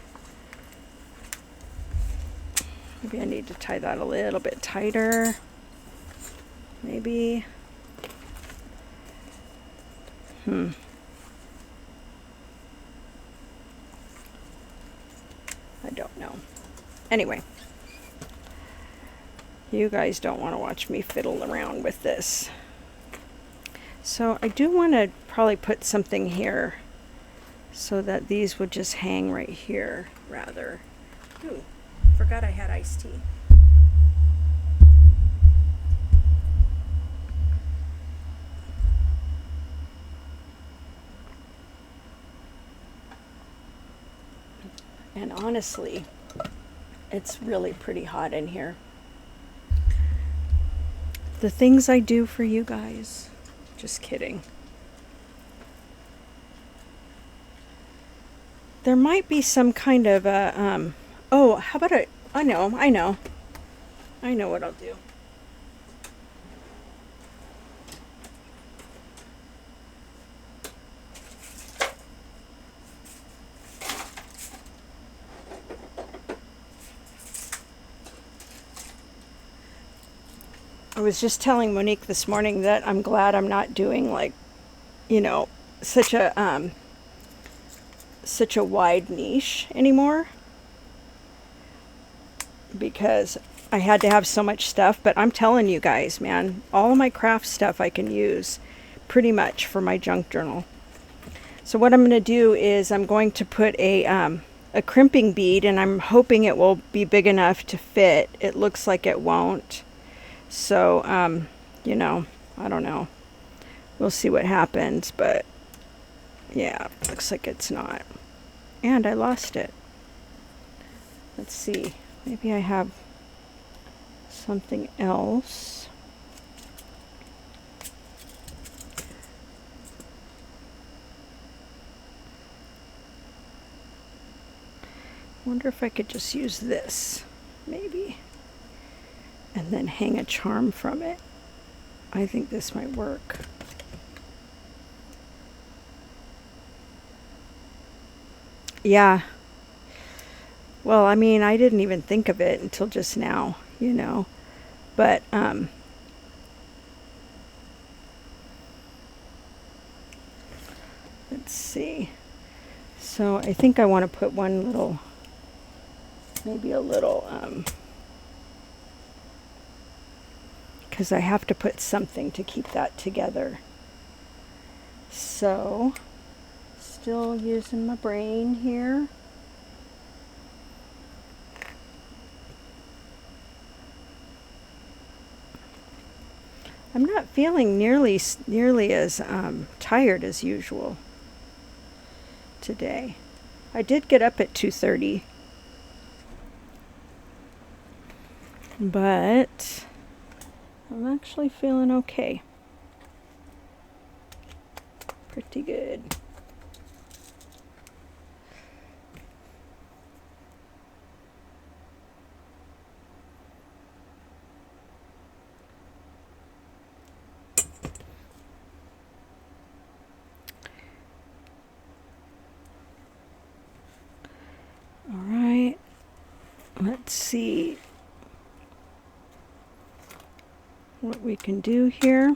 Maybe I need to tie that a little bit tighter. Maybe. I don't know. Anyway, you guys don't want to watch me fiddle around with this. So I do want to probably put something here so that these would just hang right here rather. Ooh, forgot I had iced tea. And honestly, it's really pretty hot in here. The things I do for you guys. Just kidding. There might be some kind of a, oh, how about I know what I'll do. I was just telling Monique this morning that I'm glad I'm not doing like, you know, such a wide niche anymore, because I had to have so much stuff. But I'm telling you guys, man, all of my craft stuff I can use pretty much for my junk journal. So what I'm going to do is I'm going to put a crimping bead, and I'm hoping it will be big enough to fit. It looks like it won't. So, you know, I don't know. We'll see what happens, but yeah, looks like it's not. And I lost it. Let's see. Maybe I have something else. Wonder if I could just use this, maybe. And then hang a charm from it. I think this might work. Yeah. Well, I mean, I didn't even think of it until just now, you know. But let's see. So I think I want to put one little, maybe a little because I have to put something to keep that together. So, still using my brain here. I'm not feeling nearly as tired as usual today. I did get up at 2:30, but I'm actually feeling okay. Pretty good. All right. Let's see what we can do here.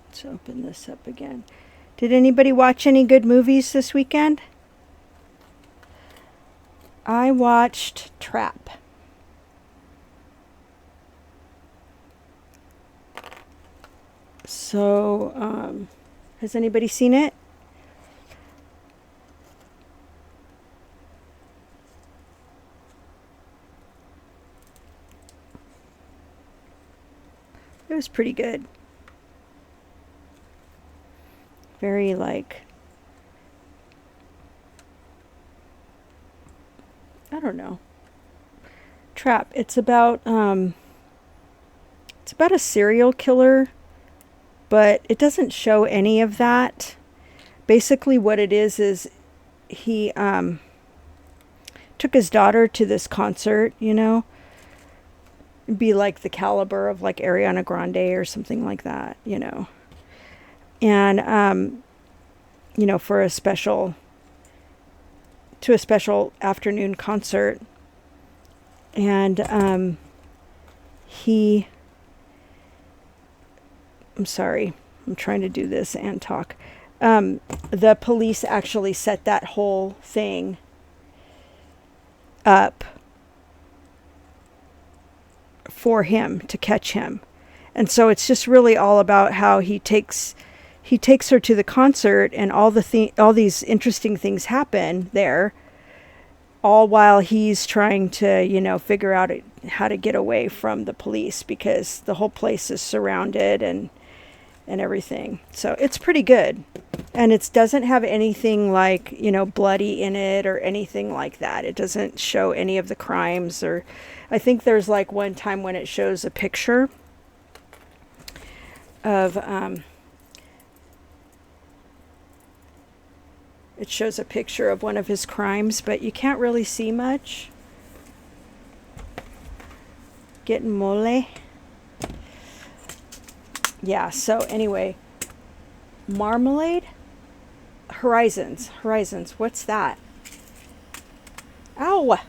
Let's open this up again. Did anybody watch any good movies this weekend? I watched Trap. So, has anybody seen it? It was pretty good. Very like, I don't know. Trap. It's about a serial killer, but it doesn't show any of that. Basically what it is he took his daughter to this concert, you know, be like the caliber of like Ariana Grande or something like that, you know. And you know, for a special afternoon concert. And I'm sorry, I'm trying to do this and talk. The police actually set that whole thing up for him to catch him. And so it's just really all about how he takes her to the concert, and all these interesting things happen there, all while he's trying to, you know, figure out how to get away from the police, because the whole place is surrounded and everything. So it's pretty good. And it doesn't have anything like, you know, bloody in it or anything like that. It doesn't show any of the crimes. Or I think there's like one time when it shows a picture of one of his crimes, but you can't really see much. Getting mole. Yeah, so anyway, marmalade? Horizons. What's that? Ow!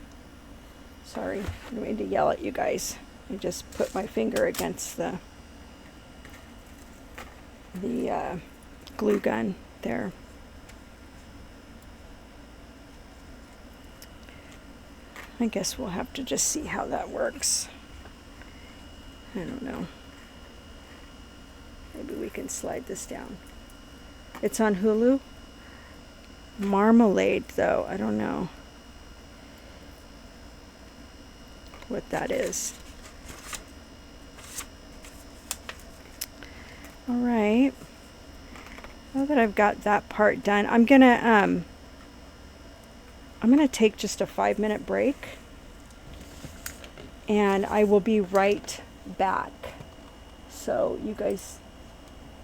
Sorry, I didn't mean to yell at you guys. I just put my finger against the glue gun there. I guess we'll have to just see how that works. I don't know. Maybe we can slide this down. It's on Hulu. Marmalade, though, I don't know what that is. All right. Now that I've got that part done, I'm gonna take just a 5-minute break, and I will be right back. So you guys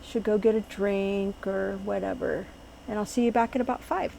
should go get a drink or whatever, and I'll see you back at about 5.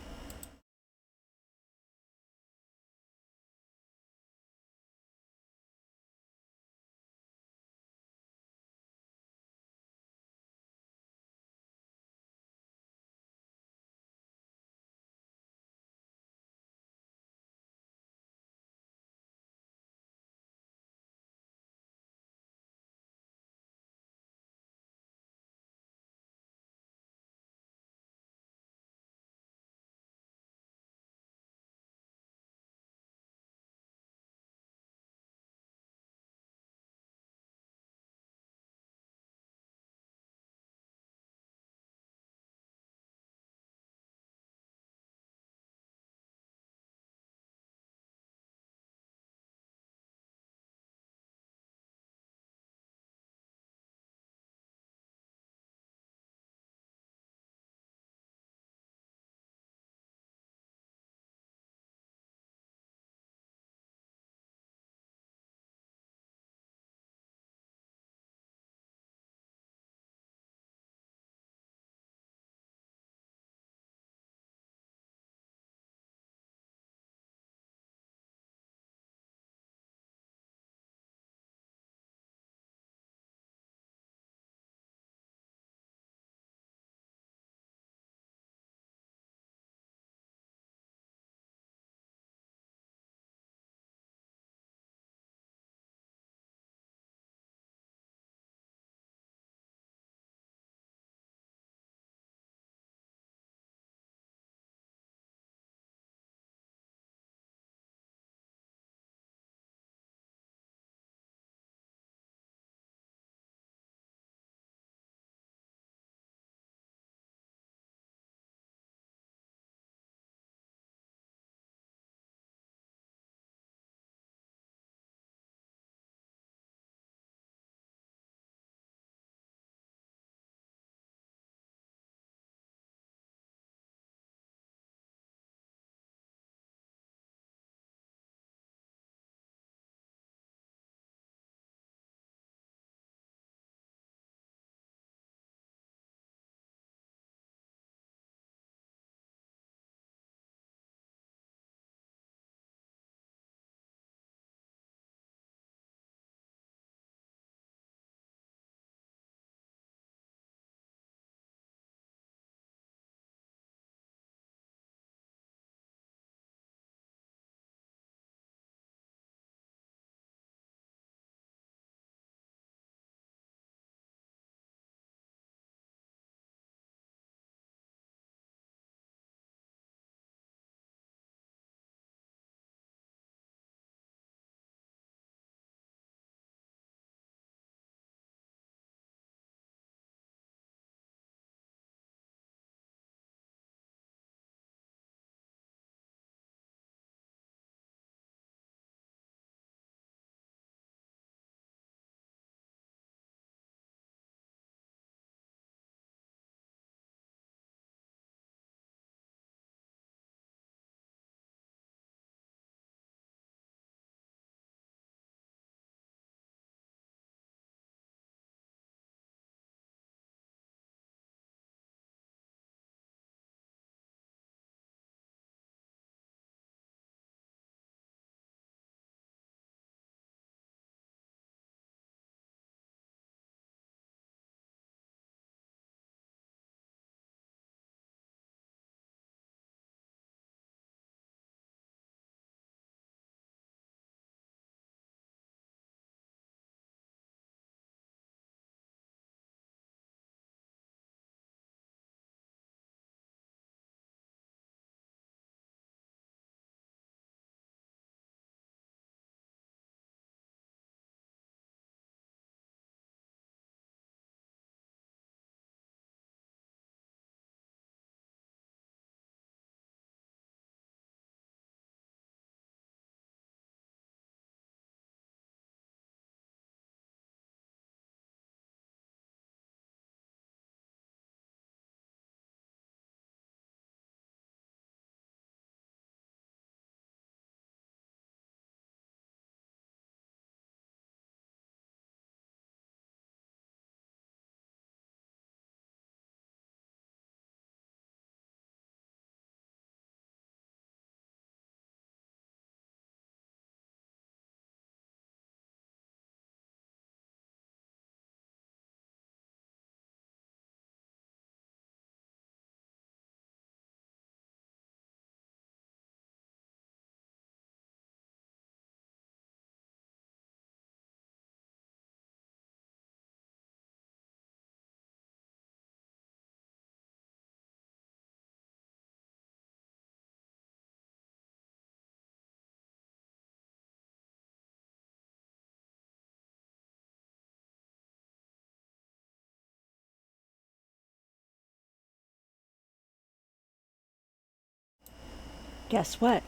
Guess what?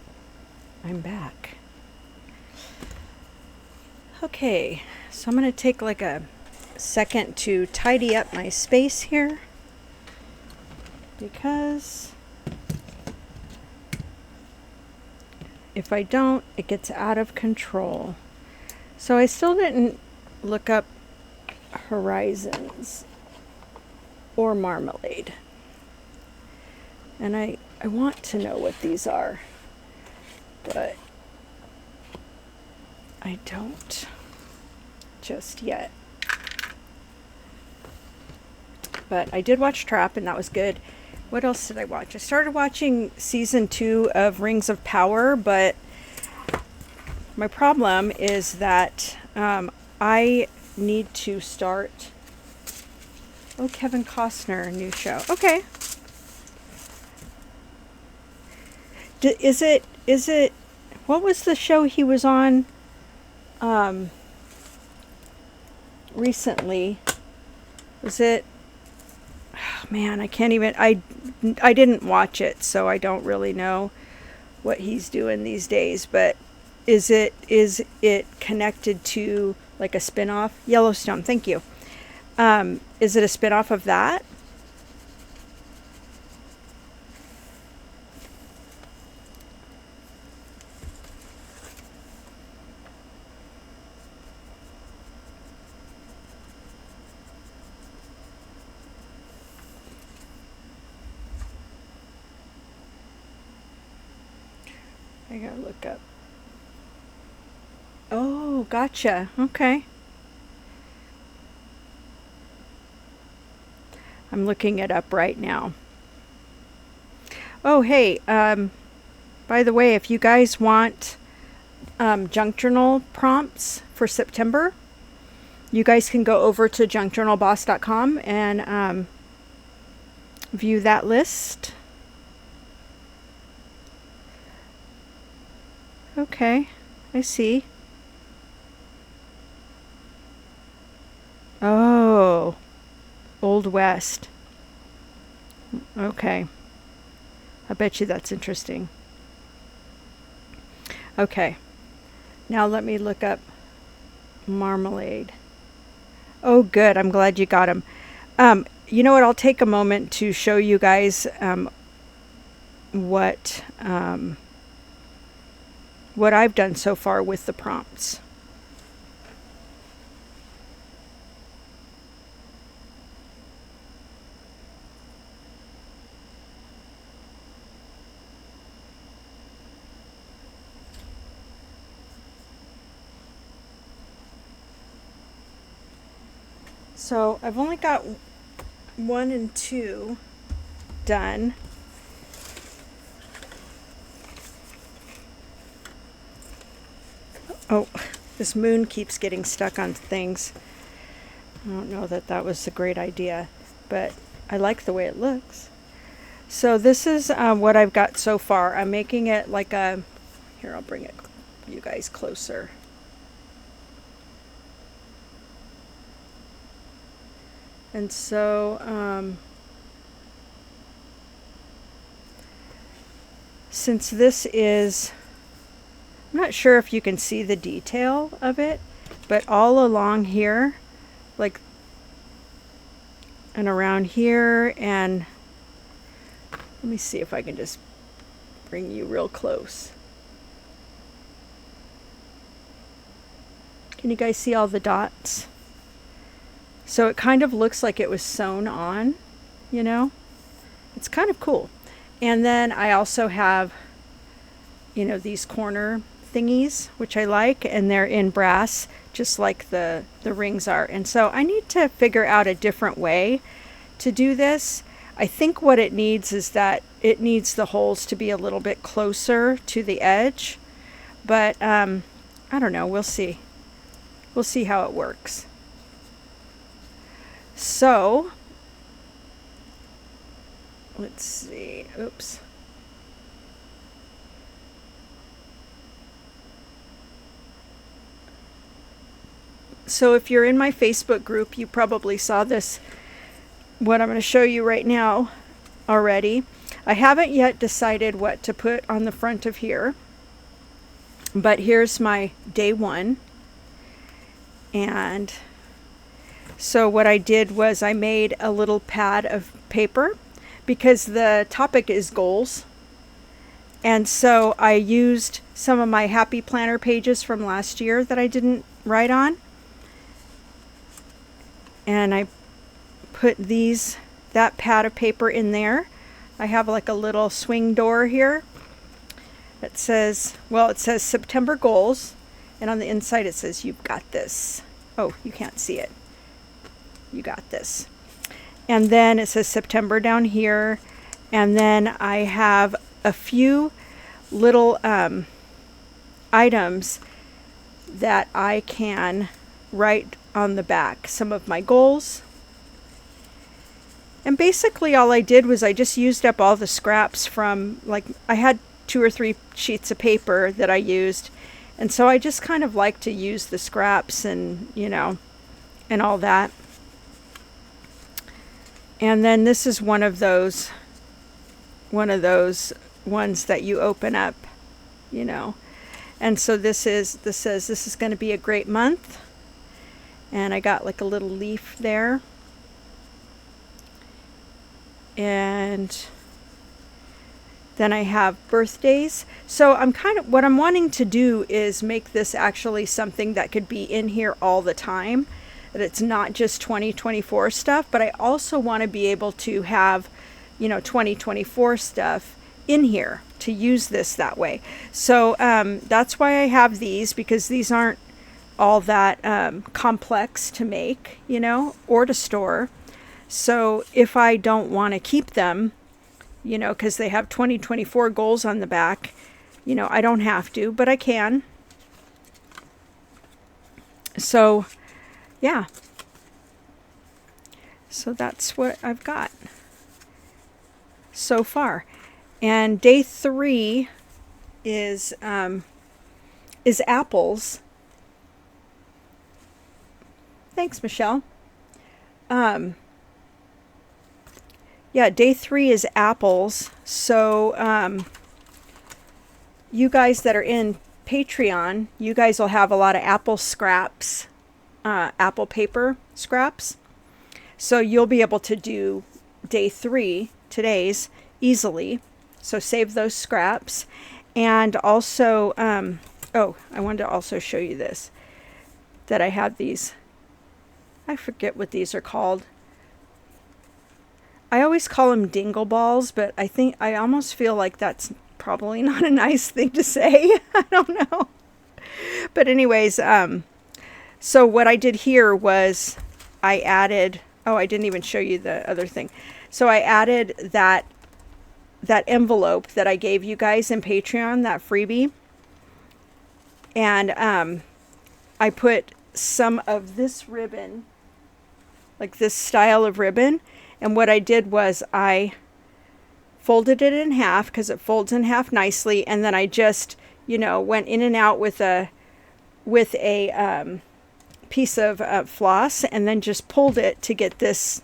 I'm back. Okay, so I'm going to take like a second to tidy up my space here, because if I don't, it gets out of control. So I still didn't look up horizons or marmalade. And I want to know what these are, but I don't just yet. But I did watch Trap, and that was good. What else did I watch? I started watching season 2 of Rings of Power, but my problem is that I need to start. Oh, Kevin Costner, new show. Okay. Is it, what was the show he was on recently? Was it, oh man, I can't even, I didn't watch it, so I don't really know what he's doing these days, but is it connected to like a spin-off? Yellowstone, thank you. Is it a spin-off of that? I gotta look up. Oh, gotcha. Okay. I'm looking it up right now. Oh, hey, by the way, if you guys want junk journal prompts for September, you guys can go over to junkjournalboss.com and view that list. Okay, I see. Oh, Old West. Okay. I bet you that's interesting. Okay. Now let me look up marmalade. Oh, good. I'm glad you got them. You know what? I'll take a moment to show you guys what I've done so far with the prompts. So I've only got 1 and 2 done. Oh, this moon keeps getting stuck on things. I don't know that that was a great idea, but I like the way it looks. So this is what I've got so far. I'm making it like a, here, I'll bring it you guys closer. And so since this is, I'm not sure if you can see the detail of it, but all along here, like, and around here, and let me see if I can just bring you real close. Can you guys see all the dots? So it kind of looks like it was sewn on, you know? It's kind of cool. And then I also have, you know, these corner thingies, which I like, and they're in brass, just like the rings are. And so I need to figure out a different way to do this. I think what it needs is that it needs the holes to be a little bit closer to the edge. But I don't know, we'll see. We'll see how it works. So, let's see. Oops. So if you're in my Facebook group, you probably saw this, what I'm going to show you right now, already. I haven't yet decided what to put on the front of here, but here's my day one. And so what I did was I made a little pad of paper because the topic is goals. And so I used some of my happy planner pages from last year that I didn't write on. And I put that pad of paper in there. I have like a little swing door here that says, well, it says September goals, and on the inside it says, you've got this. Oh, you can't see it. You got this. And then it says September down here, and then I have a few little items that I can write on the back, some of my goals. And basically all I did was I just used up all the scraps from, like, I had 2 or 3 sheets of paper that I used. And so I just kind of like to use the scraps and, you know, and all that. And then this is one of those ones that you open up, you know. And so this says this is going to be a great month. And I got like a little leaf there. And then I have birthdays. So what I'm wanting to do is make this actually something that could be in here all the time. That it's not just 2024 stuff, but I also want to be able to have, you know, 2024 stuff in here to use this that way. So that's why I have these, because these aren't all that complex to make, you know, or to store. So if I don't want to keep them, you know, because they have 2024 goals on the back, you know, I don't have to, but I can. So, yeah. So that's what I've got so far. And day 3 is apples. Thanks, Michelle. Yeah, day 3 is apples. So you guys that are in Patreon, you guys will have a lot of apple scraps, apple paper scraps. So you'll be able to do day 3, today's, easily. So save those scraps. And also, oh, I wanted to also show you this, that I have these, I forget what these are called. I always call them dingle balls, but I almost feel like that's probably not a nice thing to say. I don't know. But anyways, so what I did here was I added, oh, I didn't even show you the other thing. So I added that envelope that I gave you guys in Patreon, that freebie. And I put some of this ribbon, like this style of ribbon. And what I did was I folded it in half, because it folds in half nicely. And then I just, you know, went in and out with a piece of floss, and then just pulled it to get this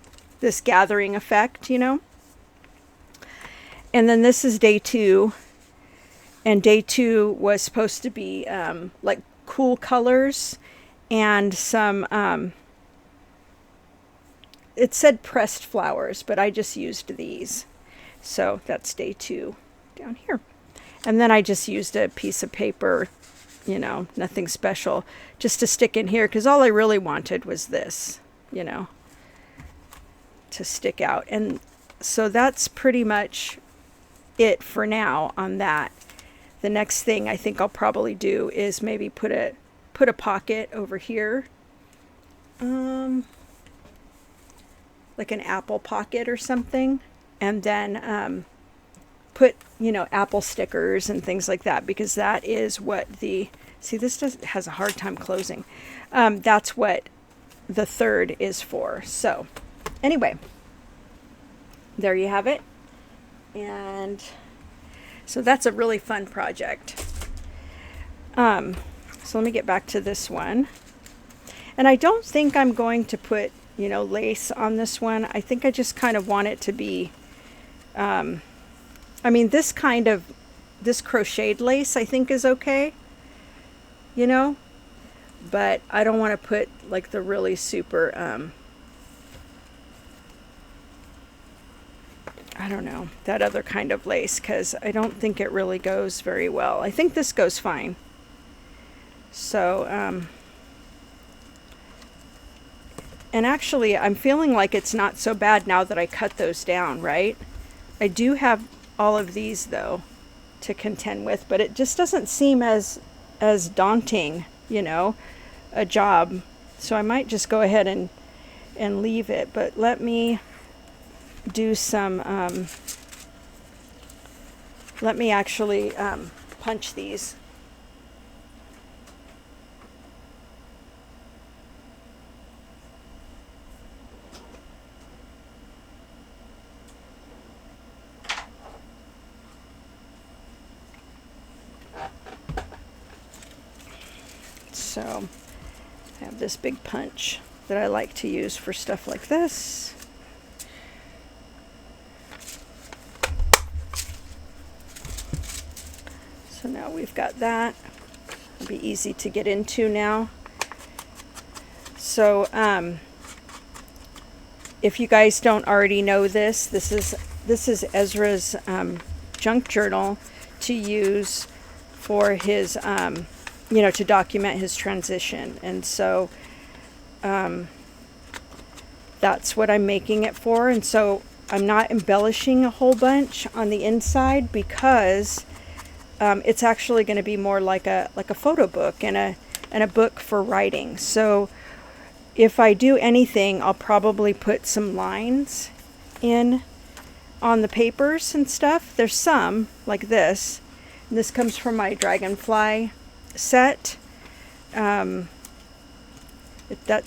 gathering effect, you know. And then this is day 2. And day 2 was supposed to be like cool colors and some, it said pressed flowers, but I just used these. So that's day 2 down here. And then I just used a piece of paper, you know, nothing special, just to stick in here, because all I really wanted was this, you know, to stick out. And so that's pretty much it for now on that. The next thing I think I'll probably do is maybe put a pocket over here, like an apple pocket or something, and then put, you know, apple stickers and things like that, because that is what this has a hard time closing. That's what the 3rd is for. So anyway, there you have it. And so that's a really fun project. So let me get back to this one. And I don't think I'm going to put, you know, lace on this one. I think I just kind of want it to be I mean, this crocheted lace I think is okay, you know, but I don't want to put like the really super, I don't know, that other kind of lace, because I don't think it really goes very well. I think this goes fine. So, and actually I'm feeling like it's not so bad now that I cut those down, right? I do have all of these though to contend with, but it just doesn't seem as daunting, you know, a job. So I might just go ahead and leave it, but let me do some, let me actually punch these. So I have this big punch that I like to use for stuff like this. So now we've got that. It'll be easy to get into now. So if you guys don't already know this, this is Ezra's junk journal to use for his you know, to document his transition. And so that's what I'm making it for. And so I'm not embellishing a whole bunch on the inside because it's actually going to be more like a photo book and a book for writing. So if I do anything, I'll probably put some lines in on the papers and stuff. There's some like this. And this comes from my dragonfly set. That's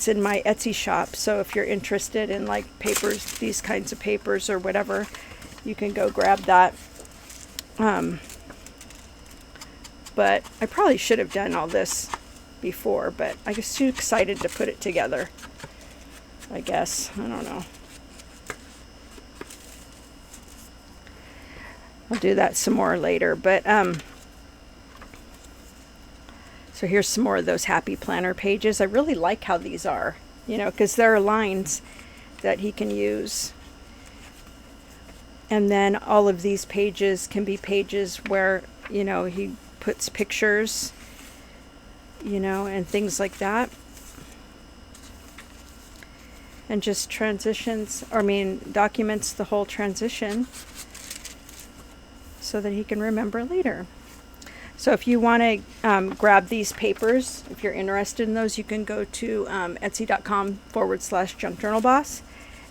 in my Etsy shop. So if you're interested in like papers, these kinds of papers or whatever, you can go grab that. But I probably should have done all this before, but I was too excited to put it together, I guess. I don't know. I'll do that some more later, but so here's some more of those happy planner pages. I really like how these are, you know, because there are lines that he can use. And then all of these pages can be pages where, you know, he puts pictures, you know, and things like that. And just transitions, or I mean, documents the whole transition so that he can remember later. So if you want to grab these papers, if you're interested in those, you can go to etsy.com/junkjournalboss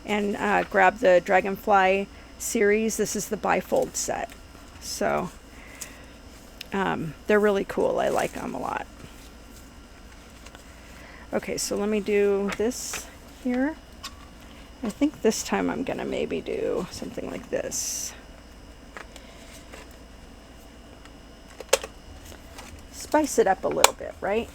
and grab the Dragonfly series. This is the bifold set. So they're really cool. I like them a lot. Okay, so let me do this here. I think this time I'm going to maybe do something like this. Spice it up a little bit, right?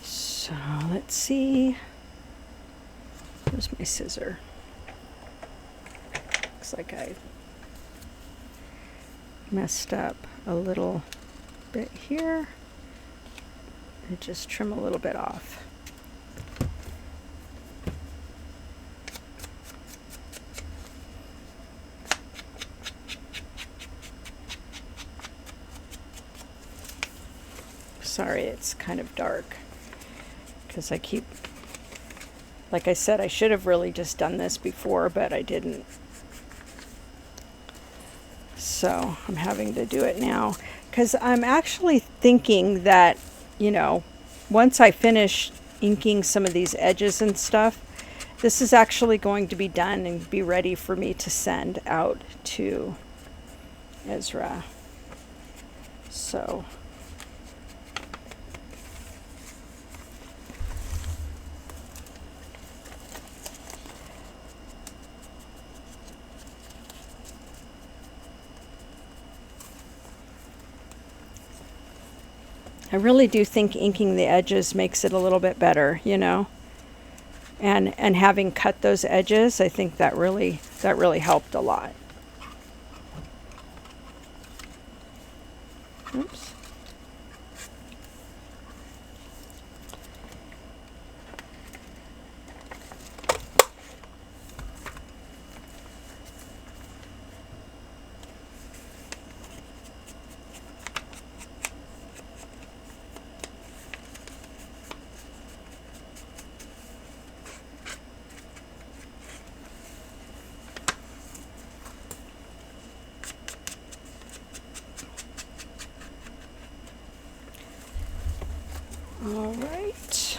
So let's see. Where's my scissor? Looks like I messed up a little bit here. And just trim a little bit off. Sorry, it's kind of dark because I keep, like I said, I should have really just done this before, but I didn't. So I'm having to do it now because I'm actually thinking that, you know, once I finish inking some of these edges and stuff, this is actually going to be done and be ready for me to send out to Ezra. So I really do think inking the edges makes it a little bit better, you know. And having cut those edges, I think that really helped a lot. Oops. All right.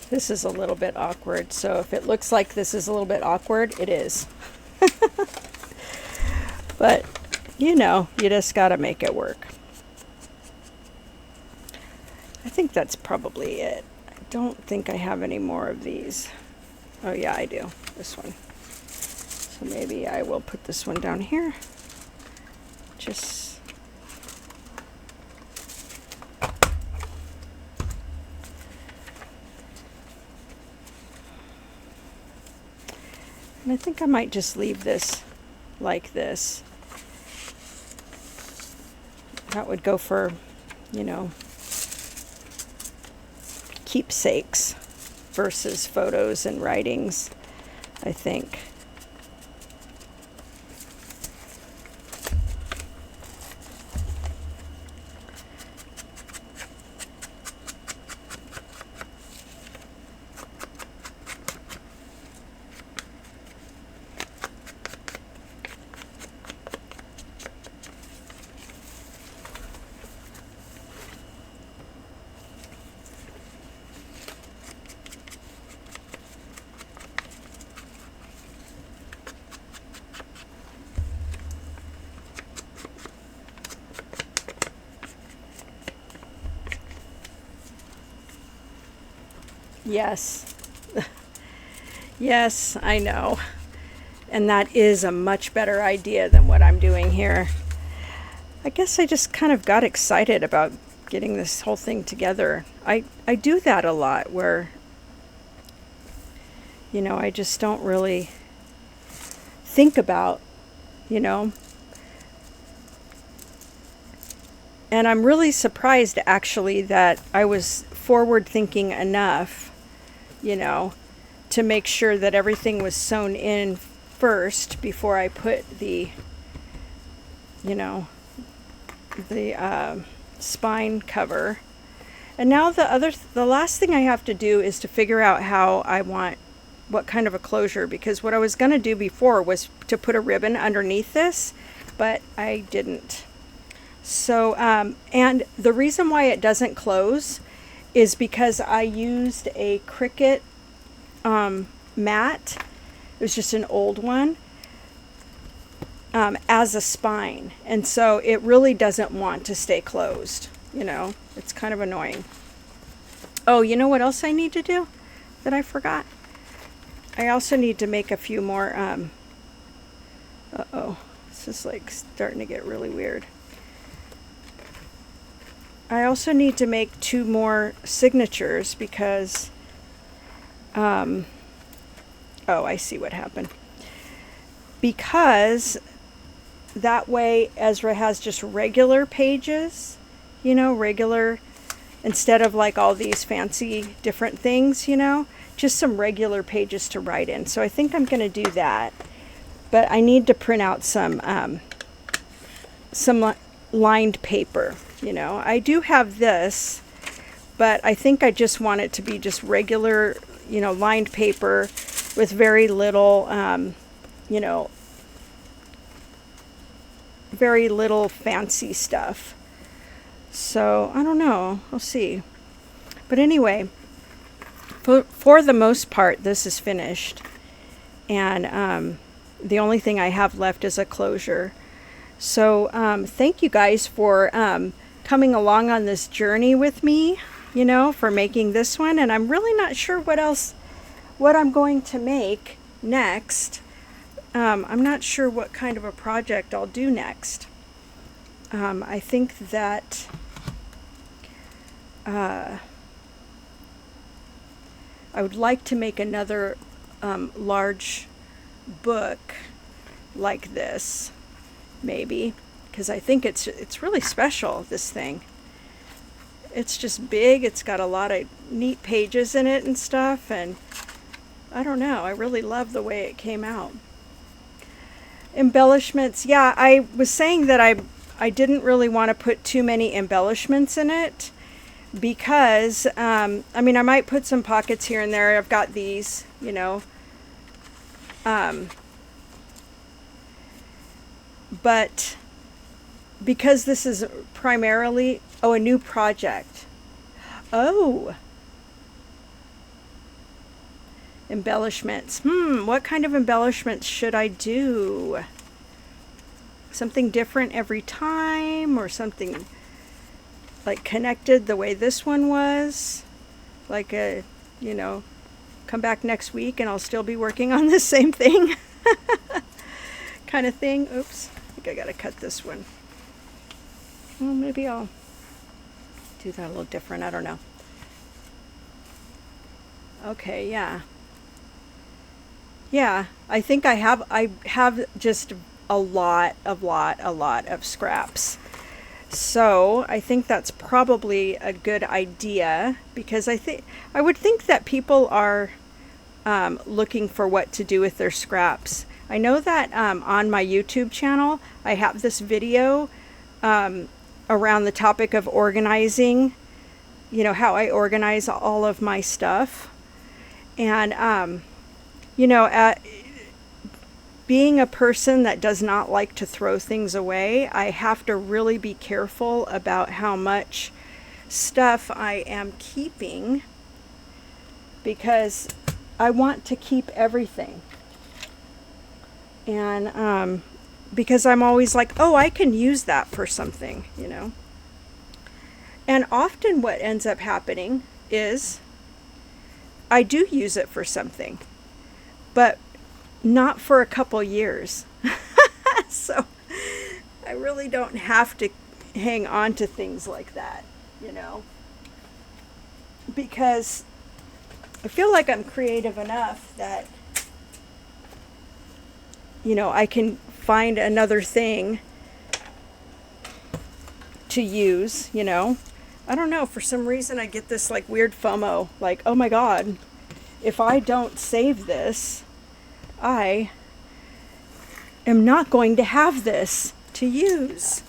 This is a little bit awkward, so if it looks like this is a little bit awkward, it is. But, you know, you just gotta make it work. I think that's probably it. I don't think I have any more of these. Oh yeah, I do. This one. So maybe I will put this one down here. Just... And I think I might just leave this like this. That would go for, you know, keepsakes versus photos and writings, I think. Yes. Yes, I know. And that is a much better idea than what I'm doing here. I guess I just kind of got excited about getting this whole thing together. I do that a lot where, you know, I just don't really think about, you know. And I'm really surprised actually that I was forward thinking enough, you know, to make sure that everything was sewn in first before I put the, you know, the spine cover. And now the last thing I have to do is to figure out how I want, what kind of a closure, because what I was going to do before was to put a ribbon underneath this, but I didn't. So, and the reason why it doesn't close is because I used a Cricut mat. It was just an old one as a spine, and so it really doesn't want to stay closed, you know. It's kind of annoying. Oh, you know what else I need to do that I forgot? I also need to make a few more uh-oh, this is like starting to get really weird. I also need to make 2 more signatures because, oh, I see what happened. Because that way Ezra has just regular pages, you know, regular, instead of like all these fancy different things, you know, just some regular pages to write in. So I think I'm going to do that. But I need to print out some lined paper. You know, I do have this, but I think I just want it to be just regular, you know, lined paper with very little, you know, very little fancy stuff. So, I don't know. We'll see. But anyway, for the most part, this is finished. And the only thing I have left is a closure. So thank you guys for coming along on this journey with me, you know, for making this one. And I'm really not sure what I'm going to make next. I'm not sure what kind of a project I'll do next. I think that I would like to make another large book like this, maybe, because I think it's really special, this thing. It's just big. It's got a lot of neat pages in it and stuff, and I don't know, I really love the way it came out. Embellishments, yeah, I was saying that I didn't really want to put too many embellishments in it, because I mean, I might put some pockets here and there. I've got these, you know, but because this is primarily a new project. Oh, embellishments. What kind of embellishments should I do? Something different every time, or something like connected the way this one was? Like a, you know, come back next week and I'll still be working on the same thing kind of thing. Oops, I think I gotta cut this one. Well, maybe I'll do that a little different. I don't know. Okay, yeah. Yeah, I think I have just a lot of scraps. So I think that's probably a good idea, because I would think that people are looking for what to do with their scraps. I know that on my YouTube channel I have this video around the topic of organizing, you know, how I organize all of my stuff. And you know, being a person that does not like to throw things away, I have to really be careful about how much stuff I am keeping, because I want to keep everything. And because I'm always like, oh, I can use that for something, you know. And often what ends up happening is I do use it for something, but not for a couple years. So I really don't have to hang on to things like that, you know, because I feel like I'm creative enough that, you know, I can find another thing to use, you know. I don't know, for some reason I get this like weird FOMO, like, oh my God, if I don't save this, I am not going to have this to use.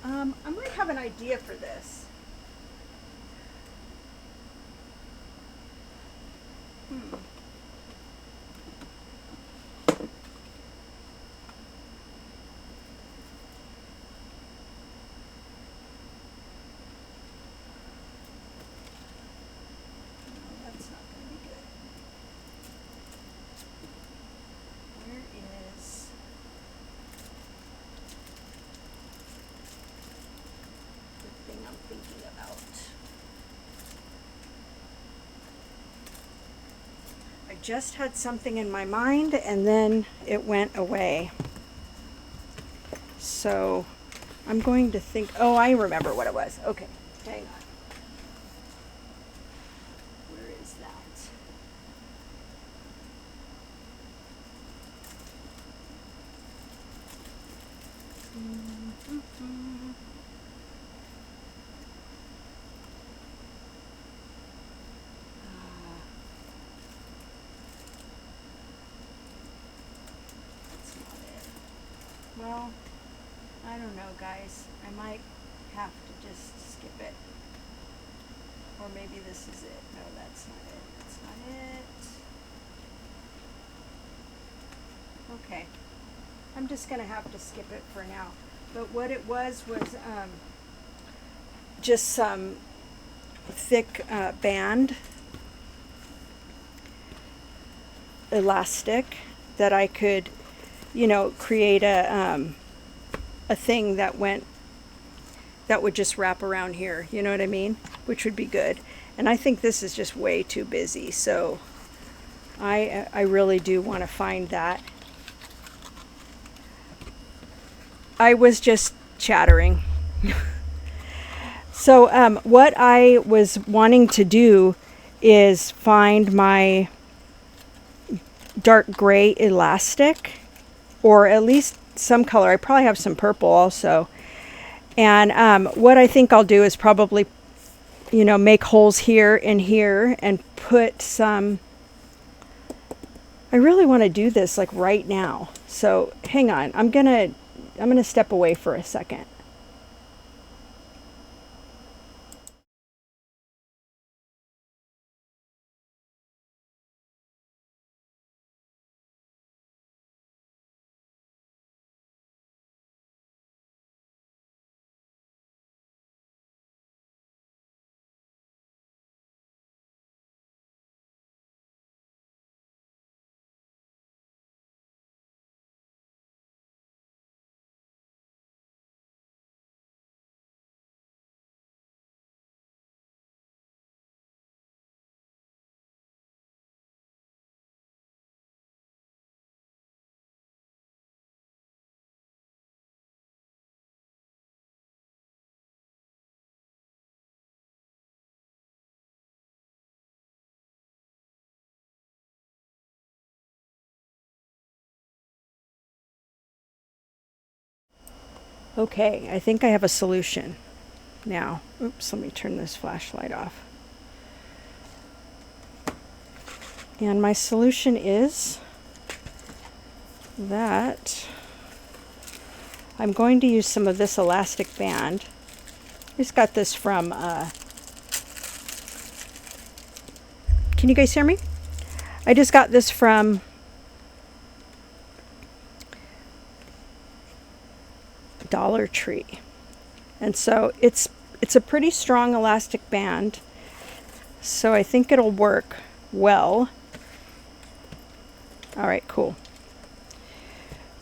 I might have an idea for this. Just had something in my mind and then it went away. So I'm going to think, oh, I remember what it was. Okay, hang on. Where is that? Well, I don't know, guys. I might have to just skip it. Or maybe this is it. No, that's not it. That's not it. Okay. I'm just going to have to skip it for now. But what it was just some thick band elastic that I could, you know, create a thing that would just wrap around here, you know what I mean? Which would be good. And I think this is just way too busy, so I really do want to find that. I was just chattering. So what I was wanting to do is find my dark gray elastic, or at least some color. I probably have some purple also. And what I think I'll do is probably, you know, make holes here and here and put some. I really want to do this like right now. So hang on. I'm gonna step away for a second. Okay, I think I have a solution now. Oops, let me turn this flashlight off. And my solution is that I'm going to use some of this elastic band. I just got this from, can you guys hear me? I just got this from Dollar Tree. And so it's a pretty strong elastic band. So I think it'll work well. All right, cool.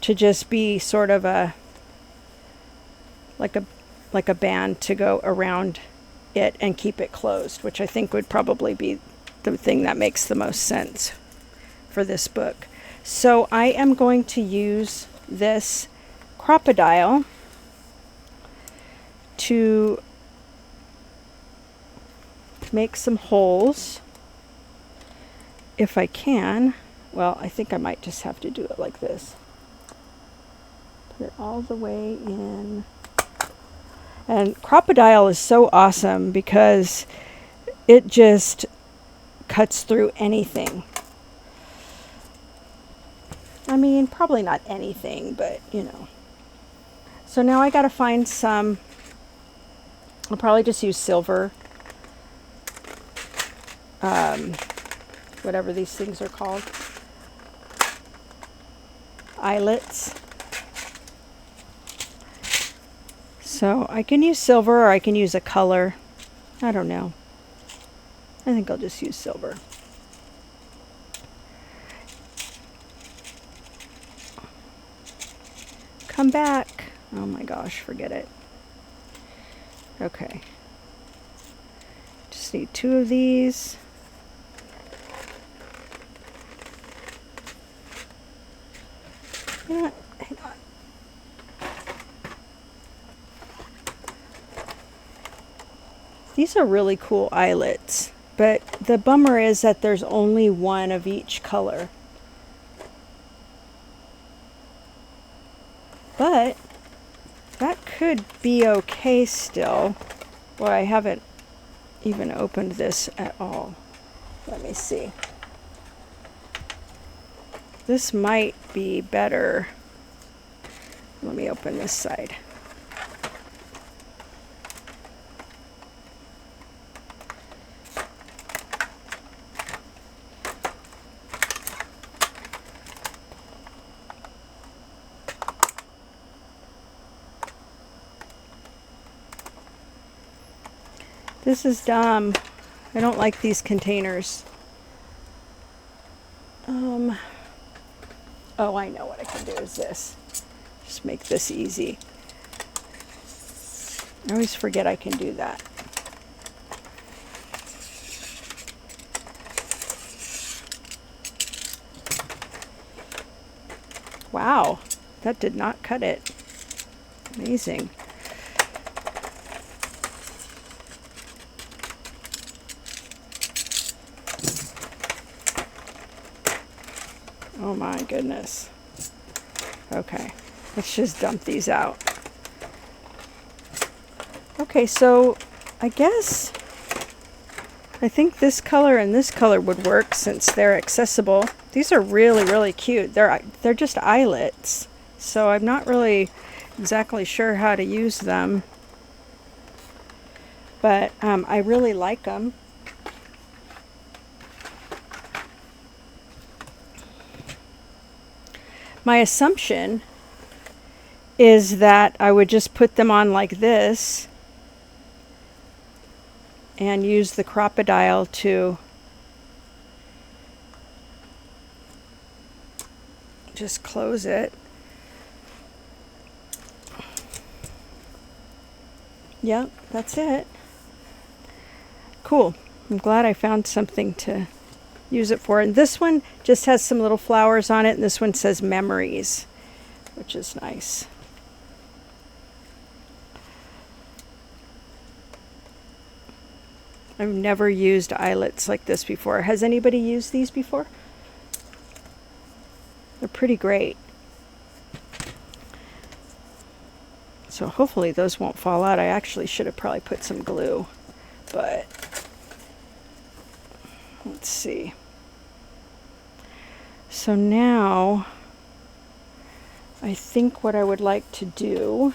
To just be sort of like a band to go around it and keep it closed, which I think would probably be the thing that makes the most sense for this book. So I am going to use this Crop-A-Dile to make some holes if I can. Well, I think I might just have to do it like this. Put it all the way in. And Crop-A-Dile is so awesome because it just cuts through anything. I mean, probably not anything, but you know. So now I got to find some. I'll probably just use silver. Whatever these things are called. Eyelets. So I can use silver or I can use a color. I don't know. I think I'll just use silver. Come back. Oh my gosh, forget it. Okay. Just need 2 of these. You know what? Hang on. These are really cool eyelets, but the bummer is that there's only one of each color. But that could be okay still. Well, I haven't even opened this at all. Let me see. This might be better. Let me open this side. This is dumb. I don't like these containers. Oh, I know what I can do is this. Just make this easy. I always forget I can do that. Wow, that did not cut it. Amazing. Oh my goodness. Okay, let's just dump these out. Okay, so I think this color and this color would work since they're accessible. These are really, really cute. They're just eyelets, so I'm not really exactly sure how to use them, but I really like them. My assumption is that I would just put them on like this and use the Crop-A-Dile to just close it. Yep, that's it. Cool. I'm glad I found something to use it for. And this one just has some little flowers on it, and this one says memories, which is nice. I've never used eyelets like this before. Has anybody used these before? They're pretty great. So hopefully those won't fall out. I actually should have probably put some glue, but let's see. So now I think what I would like to do,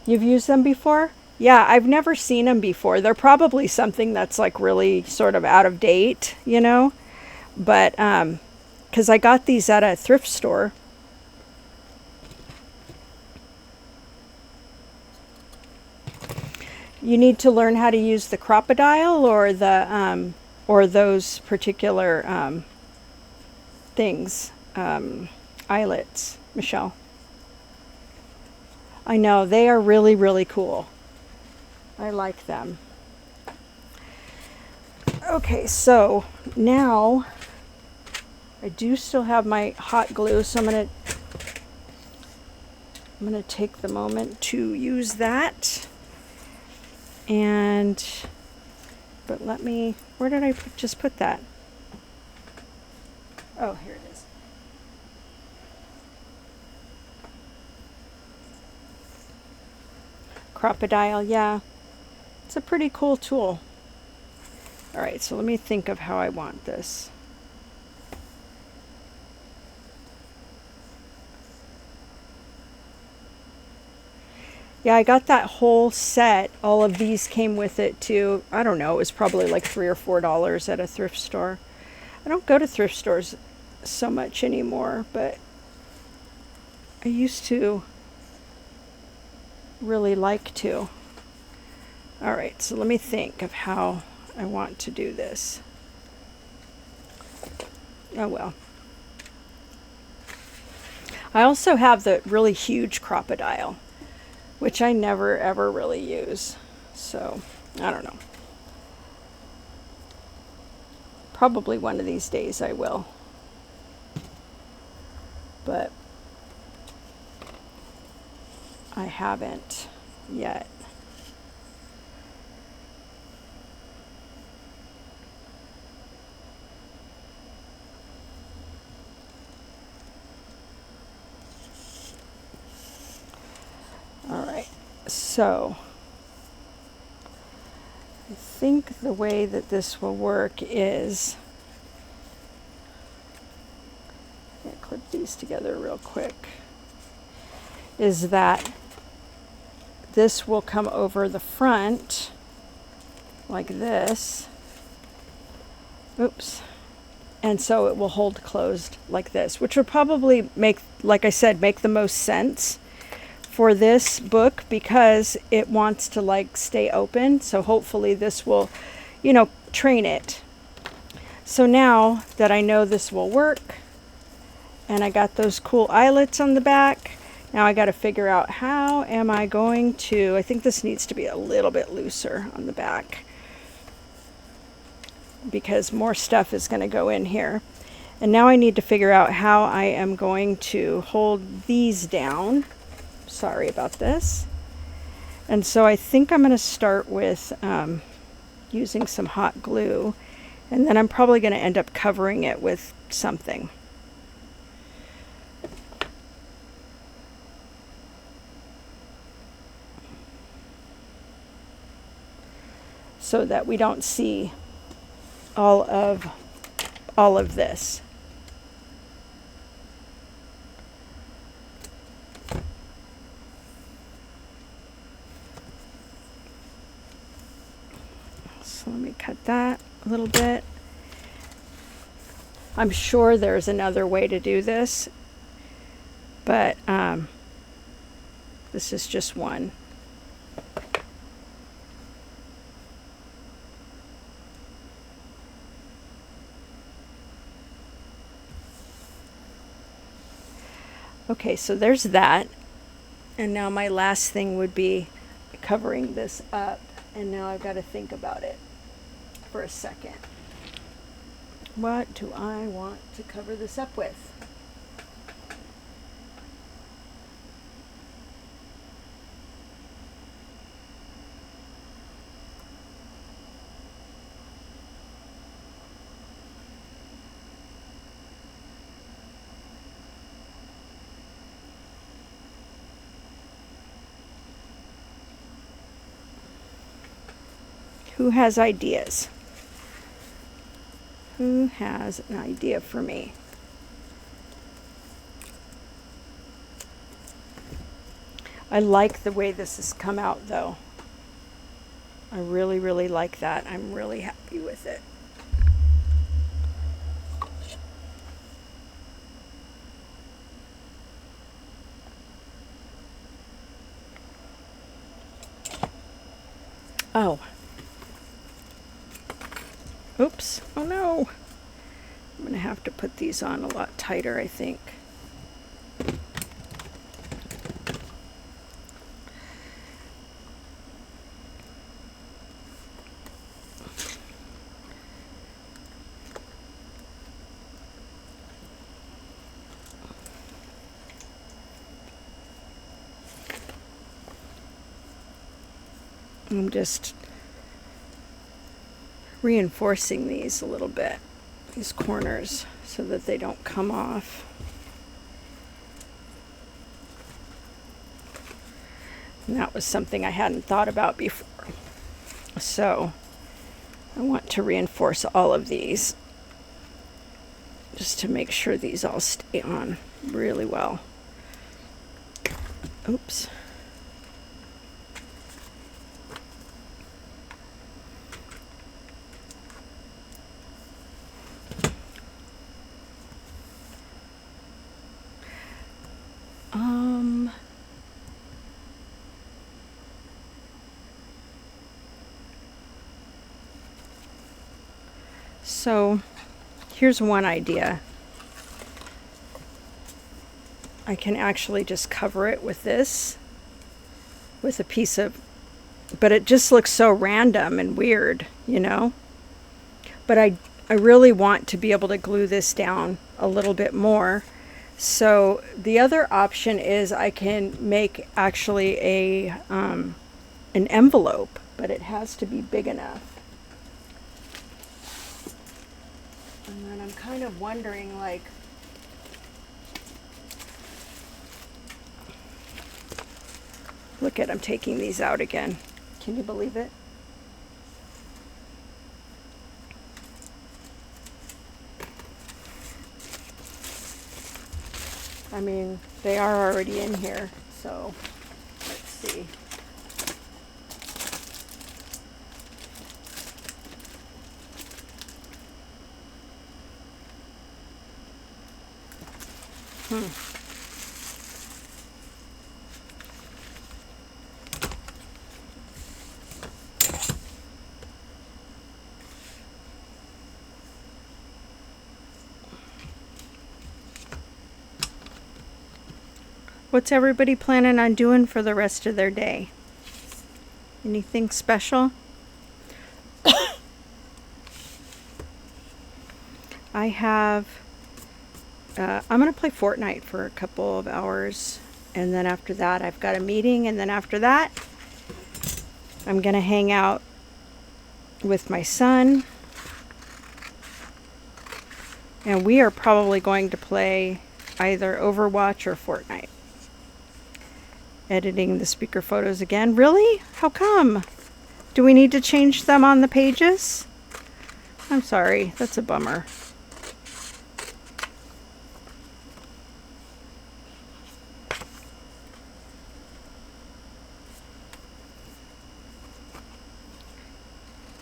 you've used them before? Yeah, I've never seen them before. They're probably something that's like really sort of out of date, you know, but because I got these at a thrift store. You need to learn how to use the Crop-A-Dile or the or those particular things, eyelets, Michelle. I know, they are really, really cool. I like them. Okay, so now I do still have my hot glue, so I'm gonna take the moment to use that. But let me, where did I just put that? Oh, here it is. Crop-A-Dile, yeah. It's a pretty cool tool. All right, so let me think of how I want this. Yeah, I got that whole set. All of these came with it too. I don't know, it was probably like $3 or $4 at a thrift store. I don't go to thrift stores so much anymore, but I used to really like to. All right, so let me think of how I want to do this. Oh well. I also have the really huge Crop-A-Dile, which I never ever really use. So, I don't know. Probably one of these days I will. But I haven't yet. All right, so I think the way that this will work is, I'm gonna clip these together real quick, is that this will come over the front like this. Oops. And so it will hold closed like this, which would probably make, like I said, make the most sense for this book because it wants to like stay open. So hopefully this will, train it. So now that I know this will work, And I got those cool eyelets on the back. Now I got to figure out how am I going to, I think this needs to be a little bit looser on the back because more stuff is going to go in here. And now I need to figure out how I am going to hold these down. Sorry about this. And so I think I'm going to start with using some hot glue, and then I'm probably going to end up covering it with something. So that we don't see all of this. So let me cut that a little bit. I'm sure there's another way to do this, but this is just one. Okay, so there's that. And now my last thing would be covering this up. And now I've got to think about it for a second. What do I want to cover this up with? Who has ideas? Who has an idea for me? I like the way this has come out though. I really, really like that. I'm really happy with it. Oh. Oops. Oh no. I'm going to have to put these on a lot tighter, I think. I'm just reinforcing these a little bit, these corners, so that they don't come off. And that was something I hadn't thought about before. So I want to reinforce all of these just to make sure these all stay on really well. Oops. So here's one idea. I can actually just cover it with this, with a piece of, but it just looks so random and weird, you know? But I really want to be able to glue this down a little bit more. So the other option is I can make actually an envelope, but it has to be big enough. And then I'm kind of wondering, like, look at, I'm taking these out again. Can you believe it? I mean, they are already in here, so let's see. What's everybody planning on doing for the rest of their day? Anything special? I have, I'm going to play Fortnite for a couple of hours, and then after that I've got a meeting, and then after that I'm going to hang out with my son, and we are probably going to play either Overwatch or Fortnite. Editing the speaker photos again. Really? How come? Do we need to change them on the pages? I'm sorry, that's a bummer.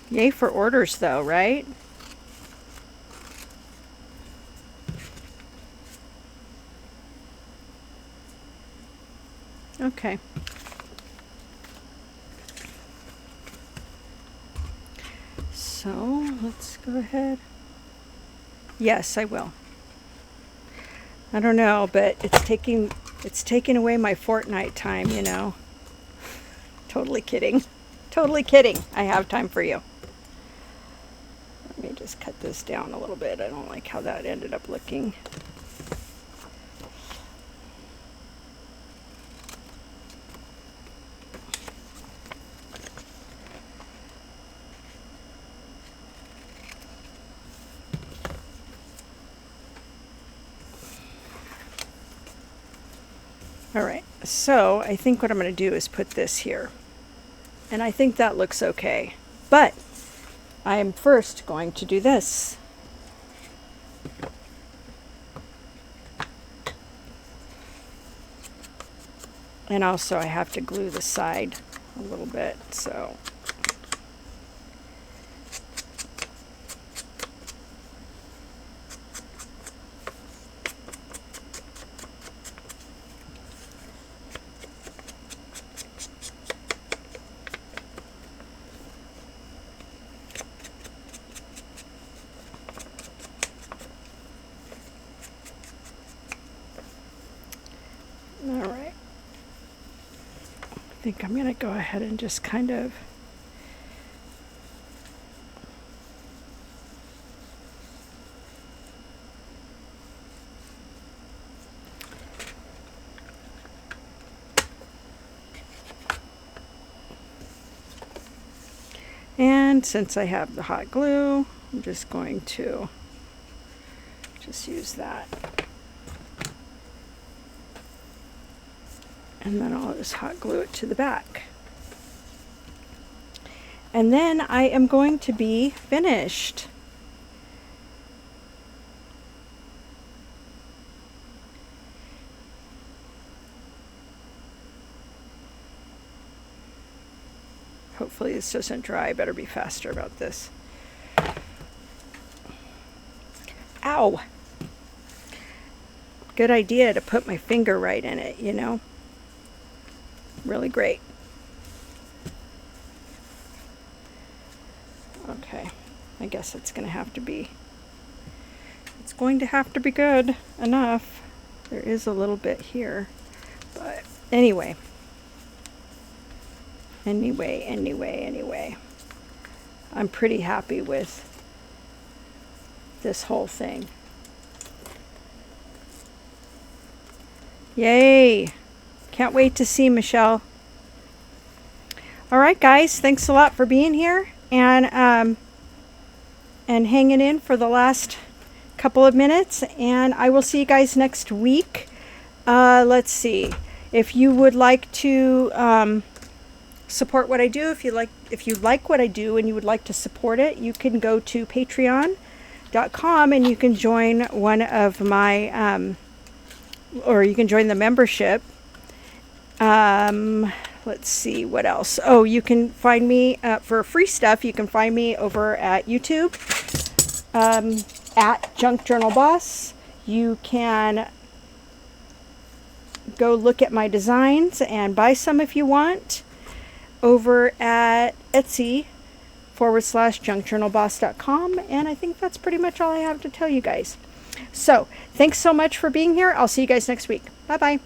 Yay for orders though, right? Okay. So let's go ahead. Yes, I will. I don't know, but it's taking away my Fortnite time, you know. Totally kidding. Totally kidding. I have time for you. Let me just cut this down a little bit. I don't like how that ended up looking. All right, so I think what I'm going to do is put this here. And I think that looks okay. But I am first going to do this. And also I have to glue the side a little bit, so. All right. I think I'm going to go ahead and just kind of and since I have the hot glue, I'm just going to just use that. And then I'll just hot glue it to the back. And then I am going to be finished. Hopefully this doesn't dry. I better be faster about this. Ow! Good idea to put my finger right in it, you know? Really great. Okay, I guess it's going to have to be good enough. There is a little bit here, but anyway. I'm pretty happy with this whole thing. Yay! Can't wait to see Michelle. All right, guys, thanks a lot for being here and hanging in for the last couple of minutes. And I will see you guys next week. Let's see. If you would like to support what I do, if you like what I do and you would like to support it, you can go to patreon.com and you can join one of my or you can join the membership. Let's see what else. Oh, you can find me for free stuff. You can find me over at YouTube at Junk Journal Boss. You can go look at my designs and buy some if you want over at Etsy/junkjournalboss.com. And I think that's pretty much all I have to tell you guys. So thanks so much for being here. I'll see you guys next week. Bye bye.